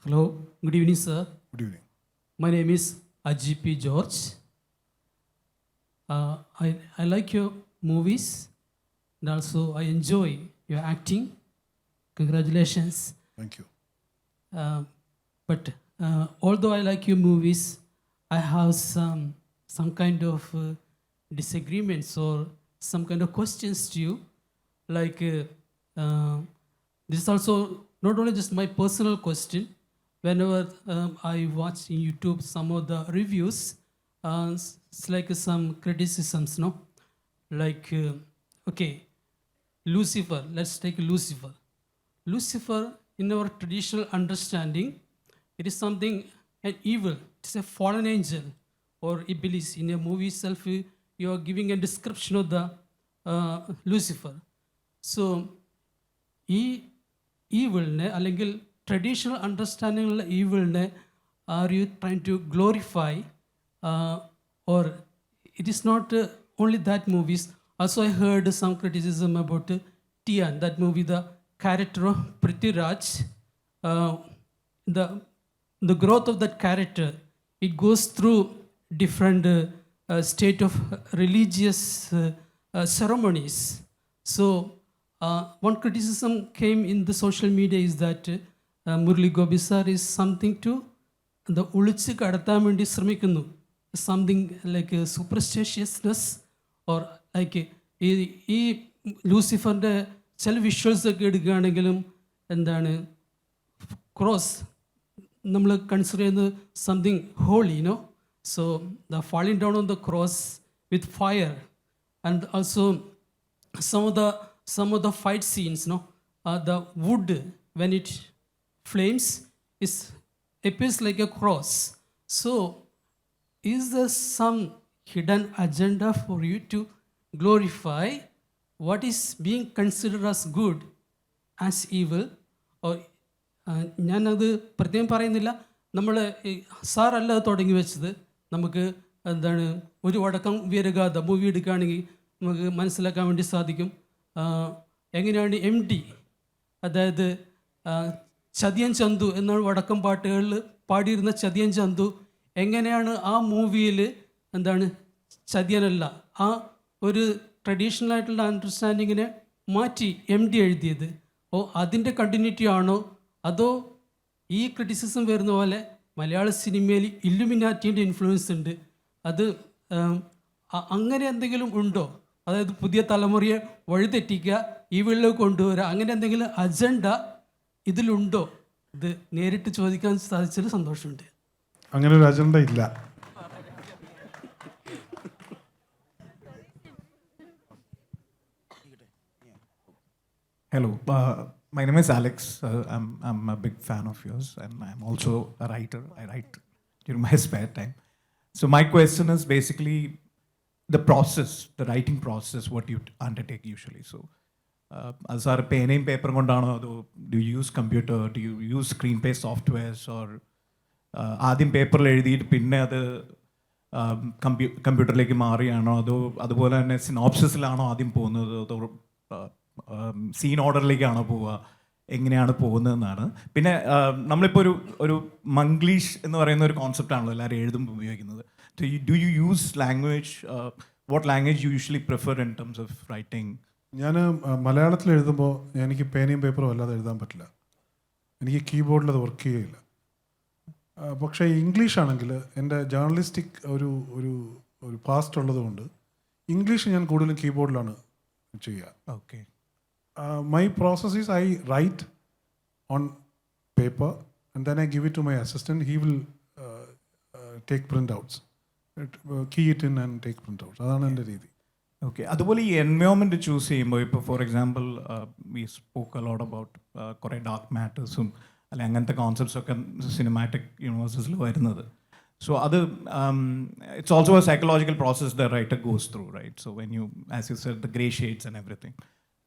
Hello, good evening, sir. Good evening. My name is Ajip George. I like your movies and also I enjoy your acting. Congratulations. Thank you. But although I like your movies, I have some kind of disagreements or some kind of questions to you. Like this is also not only just my personal question. Whenever I watch in YouTube some of the reviews, it's like some criticisms, no? Like, okay, Lucifer, let's take Lucifer. Lucifer, in our traditional understanding, it is something, an evil, it's a fallen angel or Iblis. In a movie itself, you are giving a description of the Lucifer. So, ഈവിളിനെ അല്ലെങ്കിൽ traditional അണ്ടർസ്റ്റാൻഡിങ്ങിലുള്ള ഈവിളിനെ are you trying to glorify or it is not only that movies. Also I heard some criticism about Tiyaan, that movie, the character of Prithviraj, the growth of that character, it goes through different state of religious ceremonies. So one criticism came in the social media is that Murali Gopi sir is something to the ഉളിച്ച് കടത്താൻ വേണ്ടി ശ്രമിക്കുന്നു, something like സൂപ്പർസ്റ്റിഷ്യസ്നെസ് or like ഈ ലൂസിഫറിൻ്റെ ചില visuals ഒക്കെ എടുക്കുകയാണെങ്കിലും എന്താണ് cross നമ്മൾ consider ചെയ്യുന്നത് something holy, you know. So the falling down on the cross with fire and also some of the fight scenes, no, the wood when it flames appears like a cross. So is there some hidden agenda for you to glorify what is being considered as good as evil? Or ഞാനത് പ്രത്യേകം പറയുന്നില്ല, നമ്മൾ സാറല്ല അത് തുടങ്ങി വെച്ചത്. നമുക്ക് എന്താണ് ഒരു വടക്കം വീരഗാഥ മൂവി എടുക്കുകയാണെങ്കിൽ നമുക്ക് മനസ്സിലാക്കാൻ വേണ്ടി സാധിക്കും. എങ്ങനെയാണ് MD, അതായത് ചതിയൻ ചന്തു എന്നാണ് വടക്കം പാട്ടുകളിൽ പാടിയിരുന്ന ചതിയൻ ചന്തു എങ്ങനെയാണ് ആ മൂവിയിൽ എന്താണ് ചതിയനല്ല, ആ ഒരു ട്രഡീഷണൽ ആയിട്ടുള്ള അണ്ടർസ്റ്റാൻഡിങ്ങിനെ മാറ്റി MD എഴുതിയത്. അതിൻ്റെ കണ്ടിന്യൂറ്റി ആണോ, അതോ ഈ ക്രിറ്റിസിസം വരുന്ന പോലെ മലയാള സിനിമയിൽ ഇല്ലുമിനാറ്റിൻ്റെ ഇൻഫ്ലുവൻസ് ഉണ്ട്, അത് അങ്ങനെ എന്തെങ്കിലും ഉണ്ടോ? അതായത് പുതിയ തലമുറയെ വഴിതെറ്റിക്കുക, ഈ വെള്ളം കൊണ്ടുവരിക, അങ്ങനെ എന്തെങ്കിലും അജണ്ട ഇതിലുണ്ടോ? ഇത് നേരിട്ട് ചോദിക്കാൻ സാധിച്ചതിൽ സന്തോഷമുണ്ട്. അങ്ങനെ ഒരു അജണ്ട ഇല്ല. Hello, my name is Alex. I'm a big fan of yours, and I'm also a writer. I write during my spare time. So my question is basically the process, the writing process, what you undertake usually. So, as our pen and paper kondano, do you use computer? Do you use screenplay softwares, or ആദ്യം പേപ്പറിൽ എഴുതിയിട്ട് പിന്നെ അത് കമ്പ്യൂട്ടറിലേക്ക് മാറിയാണോ, അതുപോലെ തന്നെ സിനോപ്സിസിലാണോ ആദ്യം പോകുന്നത്, അതോ സീൻ ഓർഡറിലേക്കാണോ പോവുക, എങ്ങനെയാണ് പോകുന്നതെന്നാണ്. പിന്നെ നമ്മളിപ്പോൾ ഒരു മംഗ്ലീഷ് എന്ന് പറയുന്ന ഒരു കോൺസെപ്റ്റാണല്ലോ എല്ലാവരും എഴുതുമ്പോൾ ഉപയോഗിക്കുന്നത്. Do you use language, what language you usually prefer in terms of writing? ഞാൻ മലയാളത്തിൽ എഴുതുമ്പോൾ എനിക്ക് പേനയും പേപ്പറും അല്ലാതെ എഴുതാൻ പറ്റില്ല. എനിക്ക് കീബോർഡിൽ അത് വർക്ക് ചെയ്യുകയില്ല. പക്ഷേ ഇംഗ്ലീഷ് ആണെങ്കിൽ എൻ്റെ ജേർണലിസ്റ്റിക് ഒരു ഒരു ഒരു പാസ്റ്റ് ഉള്ളതുകൊണ്ട് ഇംഗ്ലീഷ് ഞാൻ കൂടുതലും കീബോർഡിലാണ് ചെയ്യുക. Okay. My process is I write on paper and then I give it to my assistant. He will take printouts, key it in and take printouts. അതാണ് എൻ്റെ രീതി. ഓക്കെ. അതുപോലെ ഈ എൻവയോൺമെൻറ്റ് ചൂസ് ചെയ്യുമ്പോൾ ഇപ്പോൾ for example we spoke a lot about കുറേ dark മാറ്റേഴ്സും അല്ലെ അങ്ങനത്തെ കോൺസെപ്റ്റ്സൊക്കെ സിനിമാറ്റിക് യൂണിവേഴ്സസിൽ വരുന്നത്. സോ അത് it's also a psychological process the writer goes through, right? So when you, as you said, the grey shades and everything.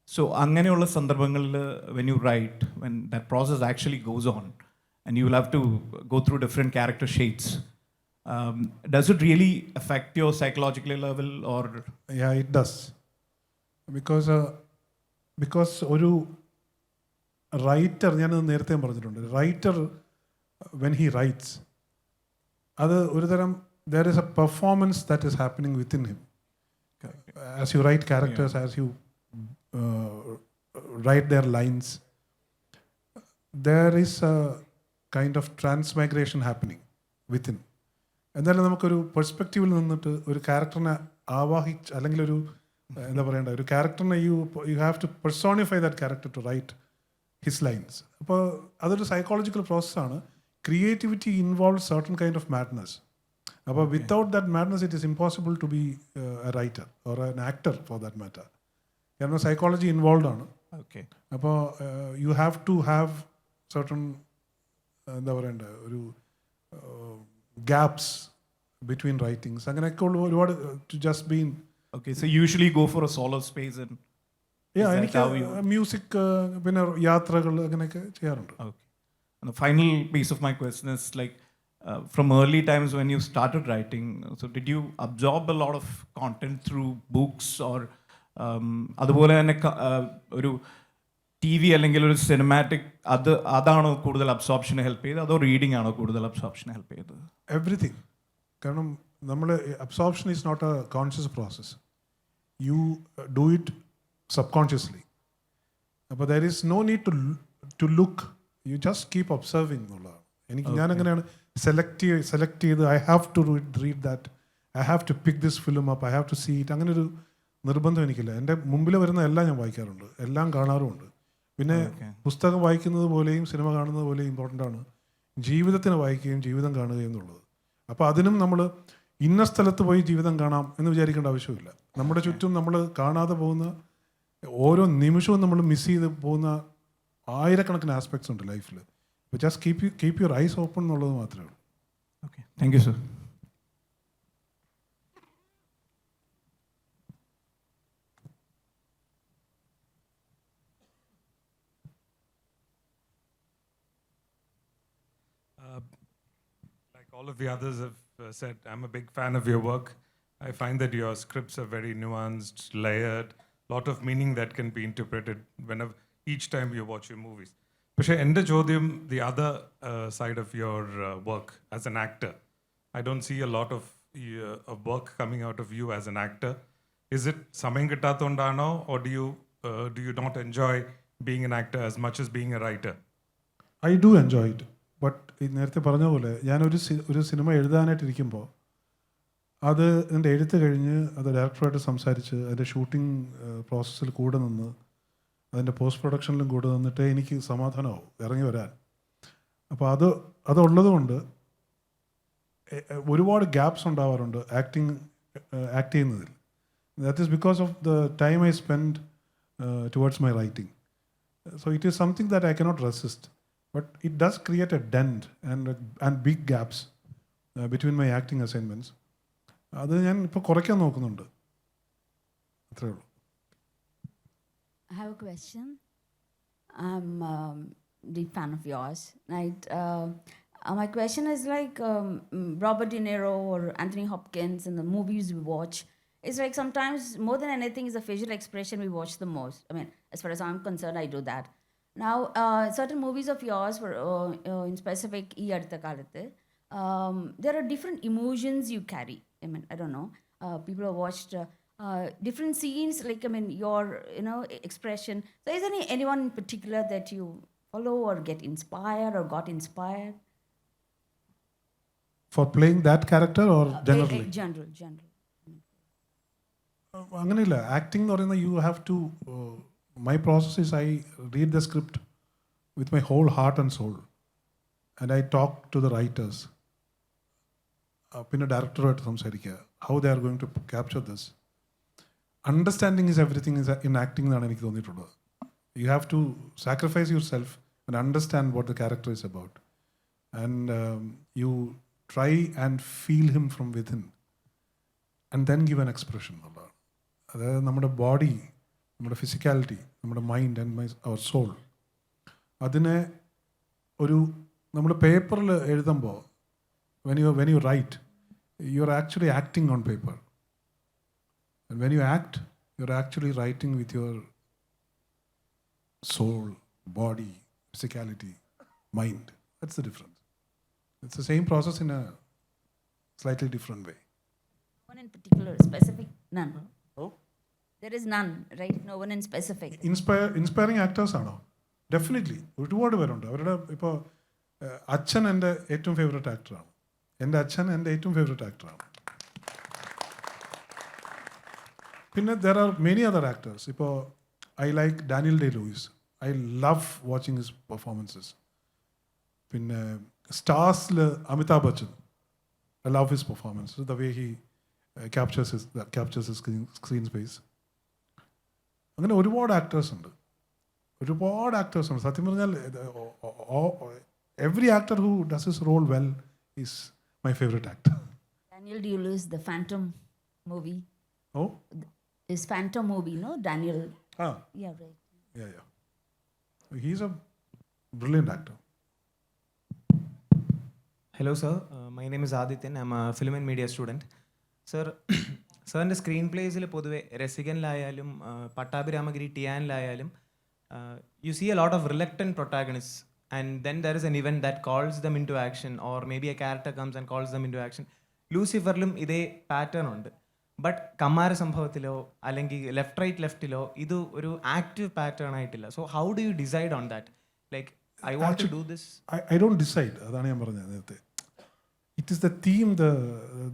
So അങ്ങനെയുള്ള സന്ദർഭങ്ങളിൽ when you write, when that process actually goes on and you will have to go through different character shades, does it really affect your psychological level or? Yeah, it does. Because ഒരു writer, ഞാനത് നേരത്തെ പറഞ്ഞിട്ടുണ്ട്, writer when he rights, അത് ഒരു തരം there is a performance that is happening within him. As you write characters, as you write their lines, there is a kind of transmigration happening within. എന്തായാലും നമുക്കൊരു പെർസ്പെക്റ്റീവിൽ നിന്നിട്ട് ഒരു ക്യാരക്ടറിനെ അല്ലെങ്കിൽ ഒരു എന്താ പറയേണ്ട ഒരു ക്യാരക്ടറിനെ you have to personify that character to write his lines. അപ്പോൾ അതൊരു സൈക്കോളജിക്കൽ പ്രോസസ്സാണ്. Creativity involve certain kind of madness. അപ്പോൾ without that madness it is impossible to be a writer or an actor for that matter. കാരണം psychology involve ആണ്. Okay. അപ്പോൾ you have to have certain എന്താ പറയണ്ട ഒരു gaps between writings. അങ്ങനെയൊക്കെ ഉള്ള ഒരുപാട് to just be in. Okay, so you usually go for a solo space and എനിക്ക് മ്യൂസിക് പിന്നെ യാത്രകൾ അങ്ങനെയൊക്കെ ചെയ്യാറുണ്ട്. Okay. And the final piece of my question is like from early times when you started writing, so did you absorb a lot of content through books or അതുപോലെ തന്നെ ഒരു TV അല്ലെങ്കിൽ ഒരു സിനിമാറ്റിക് അതാണോ കൂടുതൽ അബ്സോർപ്ഷന് ഹെൽപ്പ് ചെയ്തത്, അതോ reading ആണോ കൂടുതൽ അബ്സോർപ്ഷന് ഹെൽപ്പ് ചെയ്തത്? എവറിഥിങ്. കാരണം നമ്മൾ absorption is not a conscious process. You do it subconsciously. അപ്പോൾ there is no need to look, you just keep observing എന്നുള്ളതാണ്. ഞാൻ അങ്ങനെയാണ് സെലക്ട് ചെയ്ത് I have to read that, I have to pick this film up, I have to see it. അങ്ങനെ ഒരു നിർബന്ധം എനിക്കില്ല. എൻ്റെ മുമ്പിൽ വരുന്ന എല്ലാം ഞാൻ വായിക്കാറുണ്ട്, എല്ലാം കാണാറുമുണ്ട്. പിന്നെ പുസ്തകം വായിക്കുന്നത് പോലെയും സിനിമ കാണുന്നത് പോലെയും ഇമ്പോർട്ടൻ്റ് ആണ് ജീവിതത്തിന് വായിക്കുകയും ജീവിതം കാണുകയും എന്നുള്ളത്. അപ്പോൾ അതിനും നമ്മൾ ഇന്ന സ്ഥലത്ത് പോയി ജീവിതം കാണാം എന്ന് വിചാരിക്കേണ്ട ആവശ്യമില്ല. നമ്മുടെ ചുറ്റും നമ്മൾ കാണാതെ പോകുന്ന ഓരോ നിമിഷവും നമ്മൾ മിസ് ചെയ്ത് പോകുന്ന ആയിരക്കണക്കിന് ആസ്പെക്ട്സ് ഉണ്ട് ലൈഫിൽ. അപ്പോൾ just keep your eyes open എന്നുള്ളത് മാത്രമേ ഉള്ളൂ. Okay, thank you sir. Like all of the others have said, I'm a big fan of your work. I find that your scripts are very nuanced, layered, lot of meaning that can be interpreted whenever each time you watch your movies. പക്ഷേ എൻ്റെ ചോദ്യം the other side of your work as an actor. I don't see a lot of work coming out of you as an actor. Is it സമയം കിട്ടാത്തതുകൊണ്ടാണോ, or do you not enjoy being an actor as much as being a writer? I do enjoy it. But നേരത്തെ പറഞ്ഞ പോലെ ഒരു cinema എഴുതാനായിട്ടിരിക്കുമ്പോൾ അത് എൻ്റെ എഴുത്ത് കഴിഞ്ഞ് അത് ഡയറക്ടറുമായിട്ട് സംസാരിച്ച് അതിൻ്റെ ഷൂട്ടിംഗ് പ്രോസസ്സിൽ കൂടെ നിന്ന് അതിൻ്റെ പോസ്റ്റ് പ്രൊഡക്ഷനിലും കൂടെ നിന്നിട്ട് എനിക്ക് സമാധാനമാവും ഇറങ്ങി വരാൻ. അപ്പോൾ അതുള്ളത് കൊണ്ട് ഒരുപാട് ഗ്യാപ്സ് ഉണ്ടാവാറുണ്ട് ആക്ട് ചെയ്യുന്നതിൽ. That is because of the time I spend towards my writing. So it is something that I cannot resist, but it does create a dent and big gaps between my acting assignments. അത് ഞാൻ ഇപ്പോൾ കുറയ്ക്കാൻ നോക്കുന്നുണ്ട്, അത്രേ ഉള്ളൂ. I have a question. I'm the fan of yours, right? My question is like Robert De Niro or Anthony Hopkins in the movies we watch. It's like sometimes more than anything is the facial expression we watch the most. I mean, as far as I'm concerned, I do that. Now, certain movies of yours, for in specific, there are different emotions you carry. I mean, I don't know. People have watched different scenes, like, I mean, your, expression. So is there anyone in particular that you follow or get inspired or got inspired? For playing that character or generally? General. അങ്ങനെയില്ല. Acting എന്ന് പറയുന്നത് you have to, my process is I read the script with my whole heart and soul and I talk to the writers. പിന്നെ ഡയറക്ടറുമായിട്ട് സംസാരിക്കുക, how they are going to capture this. Understanding is everything is in acting എന്നാണ് എനിക്ക് തോന്നിയിട്ടുള്ളത്. You have to sacrifice yourself and understand what the character is about, and you try and feel him from within and then give an expression എന്നുള്ളതാണ്. അതായത് നമ്മുടെ body, നമ്മുടെ physicality, നമ്മുടെ mind and our soul, അതിനെ നമ്മൾ പേപ്പറിൽ എഴുതുമ്പോൾ when you write, you're actually acting on paper. And when you act, you're actually writing with your soul, body, physicality, mind. That's the difference. It's the same process in a slightly different way. One in particular, specific, none. Oh? There is none, right? No one in specific. Inspiring actors ആണോ? Definitely ഒരുപാട് പേരുണ്ട്. അവരുടെ ഇപ്പോൾ അച്ഛൻ എൻ്റെ ഏറ്റവും favourite ആക്ടറാണ്. എൻ്റെ അച്ഛൻ എൻ്റെ ഏറ്റവും ഫേവറേറ്റ് ആക്ടറാണ്. പിന്നെ there are many other actors. ഇപ്പോൾ I like Daniel Day Lewis. I love watching his performances. പിന്നെ സ്റ്റാർസിൽ Amitabh Bachchan, I love his performance, the way he captures his screen space. അങ്ങനെ ഒരുപാട് ആക്ടേഴ്സ് ഉണ്ട്. സത്യം പറഞ്ഞാൽ every actor who does his role well is my favorite actor. Daniel Day-Lewis, the Phantom movie. Oh? His Phantom movie, no? Daniel. Ah. Yeah, right. Yeah. He's a brilliant actor. Hello, sir. My name is Adityan. I'm a film and media student. Sir, സാറിൻ്റെ screen പ്ലേസിൽ പൊതുവെ രസികനിലായാലും പട്ടാഭിരാമഗിരി ടിയാനിലായാലും you see a lot of reluctant protagonists, and then there is an event that calls them into action, or maybe a character comes and calls them into action. ലൂസിഫറിലും ഇതേ pattern ഉണ്ട്. But Kammara സംഭവത്തിലോ അല്ലെങ്കിൽ ലെഫ്റ്റിലോ ഇത് ഒരു active pattern ആയിട്ടില്ല. So how do you decide on that? Like I want to do this. I don't decide. അതാണ് ഞാൻ പറഞ്ഞത് നേരത്തെ. It is the theme,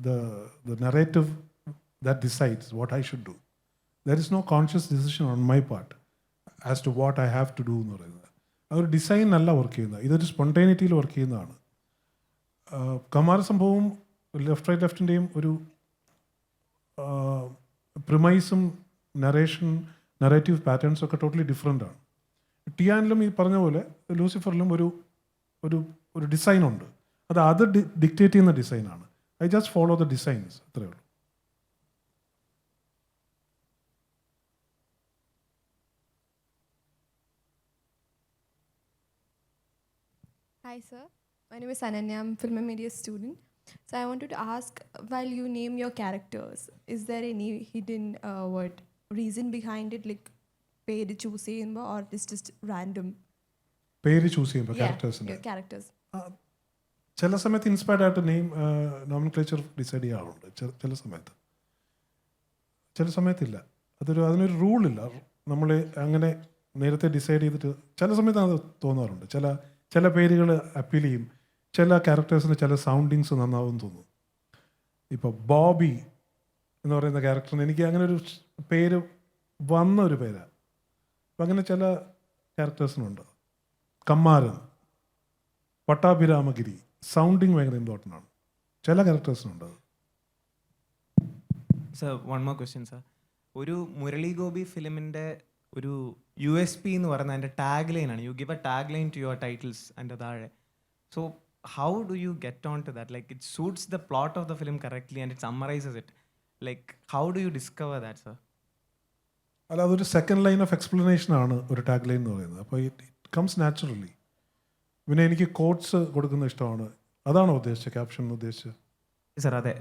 the narrative that decides what I should do. There is no conscious decision on my part as to what I have to do എന്ന് പറയുന്നത്. അതൊരു design അല്ല work ചെയ്യുന്നത്, ഇതൊരു സ്പോണ്ടേനിറ്റിയിൽ വർക്ക് ചെയ്യുന്നതാണ്. കമാര സംഭവവും ലെഫ്റ്റിൻ്റെയും ഒരു പ്രിമൈസും narrative പാറ്റേൺസും ഒക്കെ ടോട്ടലി ഡിഫറെൻ്റ് ആണ്. ടിയാനിലും ഈ പറഞ്ഞ പോലെ ലൂസിഫറിലും ഒരു ഡിസൈനുണ്ട്. അത് ഡിക്റ്റേറ്റ് ചെയ്യുന്ന ഡിസൈനാണ്. I just follow the designs, അത്രേ ഉള്ളൂ. Hi, sir. My name is Ananya. I'm a film and media student. So I wanted to ask, while you name your characters, is there any hidden reason behind it, like പേര് choose ചെയ്യുമ്പോൾ, or it's just random? പേര് choose ചെയ്യുമ്പോൾ Yeah, ക്യാരക്ടേഴ്സിൻ്റെ your characters. ചില സമയത്ത് inspired ആയിട്ട് name nomenclature decide ചെയ്യാറുണ്ട്. ചില സമയത്ത്, ചില സമയത്തില്ല. അതിനൊരു റൂളില്ല. നമ്മൾ അങ്ങനെ നേരത്തെ ഡിസൈഡ് ചെയ്തിട്ട് ചില സമയത്ത് അത് തോന്നാറുണ്ട്. ചില പേരുകൾ അപ്പീൽ ചെയ്യും, ചില ക്യാരക്ടേഴ്സിന് ചില സൗണ്ടിങ്സ് നന്നാവും തോന്നും. ഇപ്പോൾ ബോബി എന്ന് പറയുന്ന ക്യാരക്ടറിന് എനിക്ക് അങ്ങനെ ഒരു പേര് വന്ന ഒരു പേരാണ്. അപ്പം അങ്ങനെ ചില ക്യാരക്ടേഴ്സിനുണ്ട്. കമ്മാരൻ, പട്ടാഭിരാമഗിരി, സൗണ്ടിങ് ഭയങ്കര ഇമ്പോർട്ടൻ്റ് ആണ്. ചില ക്യാരക്ടേഴ്സിനുണ്ട്. Sir, one more question sir. ഒരു മുരളി ഗോപി ഫിലിമിൻ്റെ ഒരു USP എന്ന് പറയുന്നത് അതിൻ്റെ ടാഗ് ലൈനാണ്. You give a tag line to your titles അതിൻ്റെ താഴെ. So how do you get on to that? Like it suits the plot of the film correctly and it summarizes it. Like how do you discover that sir? അല്ല, അതൊരു second line of explanation ആണ് ഒരു tag line എന്ന് പറയുന്നത്. അപ്പോൾ it comes naturally. പിന്നെ എനിക്ക് quotes കൊടുക്കുന്ന ഇഷ്ടമാണ്. അതാണോ ഉദ്ദേശിച്ചത്, ക്യാപ്ഷൻ ഉദ്ദേശിച്ചത്? സർ അതെ,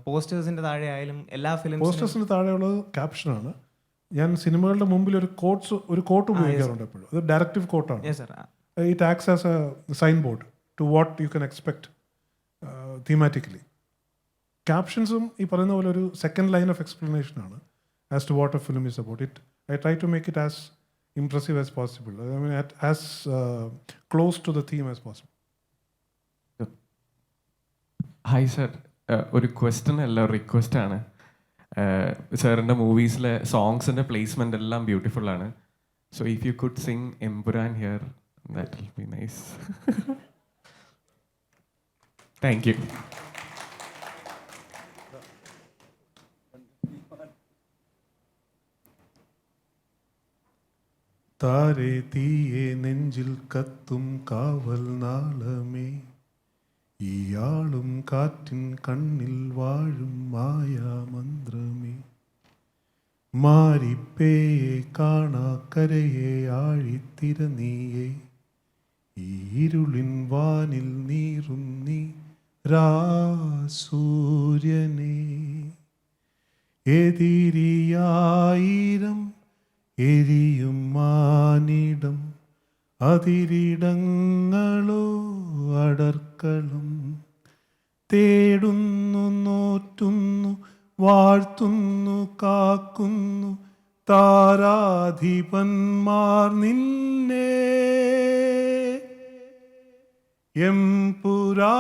പോസ്റ്റേഴ്സിൻ്റെ താഴെ ആയാലും എല്ലാ ഫിലിം പോസ്റ്റേഴ്സിന് താഴെയുള്ളത് ക്യാപ്ഷനാണ്. ഞാൻ സിനിമകളുടെ മുമ്പിൽ ഒരു കോട്ട് ഉപയോഗിക്കാറുണ്ട് എപ്പോഴും. അത് ഡയറക്റ്റീവ് കോട്ടാണ്. Yes sir. It acts as a sign board to what you can expect thematically. ക്യാപ്ഷൻസും ഈ പറയുന്ന പോലെ ഒരു സെക്കൻഡ് ലൈൻ ഓഫ് എക്സ്പ്ലനേഷനാണ് as to what a film is about. I try to make it as impressive as possible. I mean, as close to the theme as possible. Hi sir, ഒരു question അല്ല, ഒരു request ആണ്. സാറിൻ്റെ മൂവീസിലെ സോങ്സിൻ്റെ placement എല്ലാം beautiful ആണ്. So if you could sing Empuraan here, that will be nice. Thank you. താരേ തീയെ നെഞ്ചിൽ കത്തും കാവൽ നാളമേ, ഈയാളും കാറ്റിൻ കണ്ണിൽ വാഴും മായാമന്ത്രമേ, മാരിപ്പേയെ കാണാക്കരയെ ആഴിത്തിര നീയേ, ഈ ഇരുളിൻ വാനിൽ നീറും നീ രാസൂര്യനേ, എതിരിയായിരം എരിയും മാനിടം, അതിരിടങ്ങളോ അടർക്കളം, തേടുന്നു നോറ്റുന്നു വാഴ്ത്തുന്നു കാക്കുന്നു താരാധിപന്മാർ നിന്നെ, എംപുരാനേ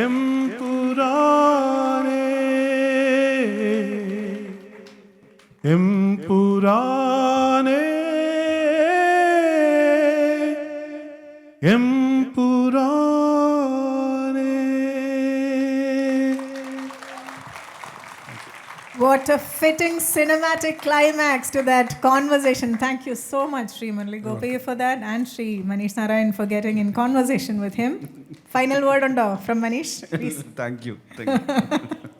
എംപുരാനേ എംപുരാനേ എംപുരാനേ. What a fitting cinematic climax to that conversation. Thank you so much, Sri Murali Gopi, for that, and Sri Manish Narayan for getting in conversation with him. Final word undo from Manish, please. Thank you.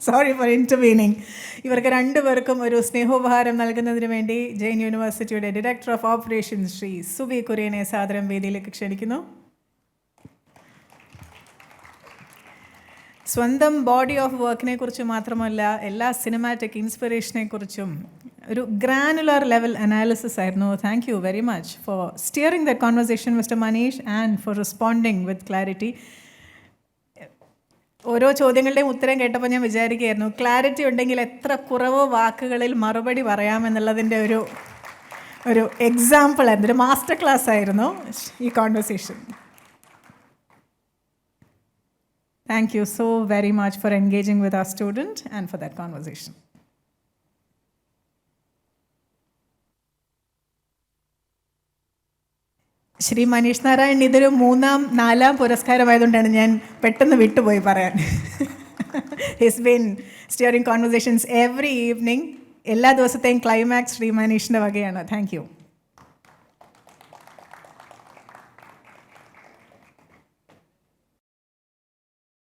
Sorry for intervening. ഇവർക്ക് രണ്ടുപേർക്കും ഒരു സ്നേഹോപഹാരം നൽകുന്നതിന് വേണ്ടി ജെയിൻ യൂണിവേഴ്സിറ്റിയുടെ director of operations Shri Subi കുര്യനെ സാദരം വേദിയിലേക്ക് ക്ഷണിക്കുന്നു. സ്വന്തം ബോഡി ഓഫ് വർക്കിനെ കുറിച്ച് മാത്രമല്ല, എല്ലാ സിനിമാറ്റിക് ഇൻസ്പിറേഷനെ കുറിച്ചും ഒരു ഗ്രാനുലർ ലെവൽ അനാലിസിസ് ആയിരുന്നു. Thank you very much for steering the conversation mister Manish and for responding with clarity. ഓരോ ചോദ്യങ്ങളുടെയും ഉത്തരം കേട്ടപ്പോൾ ഞാൻ വിചാരിക്കുകയായിരുന്നു, ക്ലാരിറ്റി ഉണ്ടെങ്കിൽ എത്ര കുറവ് വാക്കുകളിൽ മറുപടി പറയാമെന്നുള്ളതിൻ്റെ ഒരു എക്സാമ്പിൾ ആയിരുന്നു, ഒരു മാസ്റ്റർ ക്ലാസ് ആയിരുന്നു ഈ conversation. Thank you so very much for engaging with our student and for that conversation. Shri Manish Narayan ഇതൊരു 3-ാം 4-ാം പുരസ്കാരമായതുകൊണ്ടാണ് ഞാൻ പെട്ടെന്ന് വിട്ടുപോയി പറയാൻ. He's been steering conversations every evening. എല്ലാ ദിവസത്തെയും ക്ലൈമാക്സ് ശ്രീ മനീഷിൻ്റെ വകയാണ്. Thank U.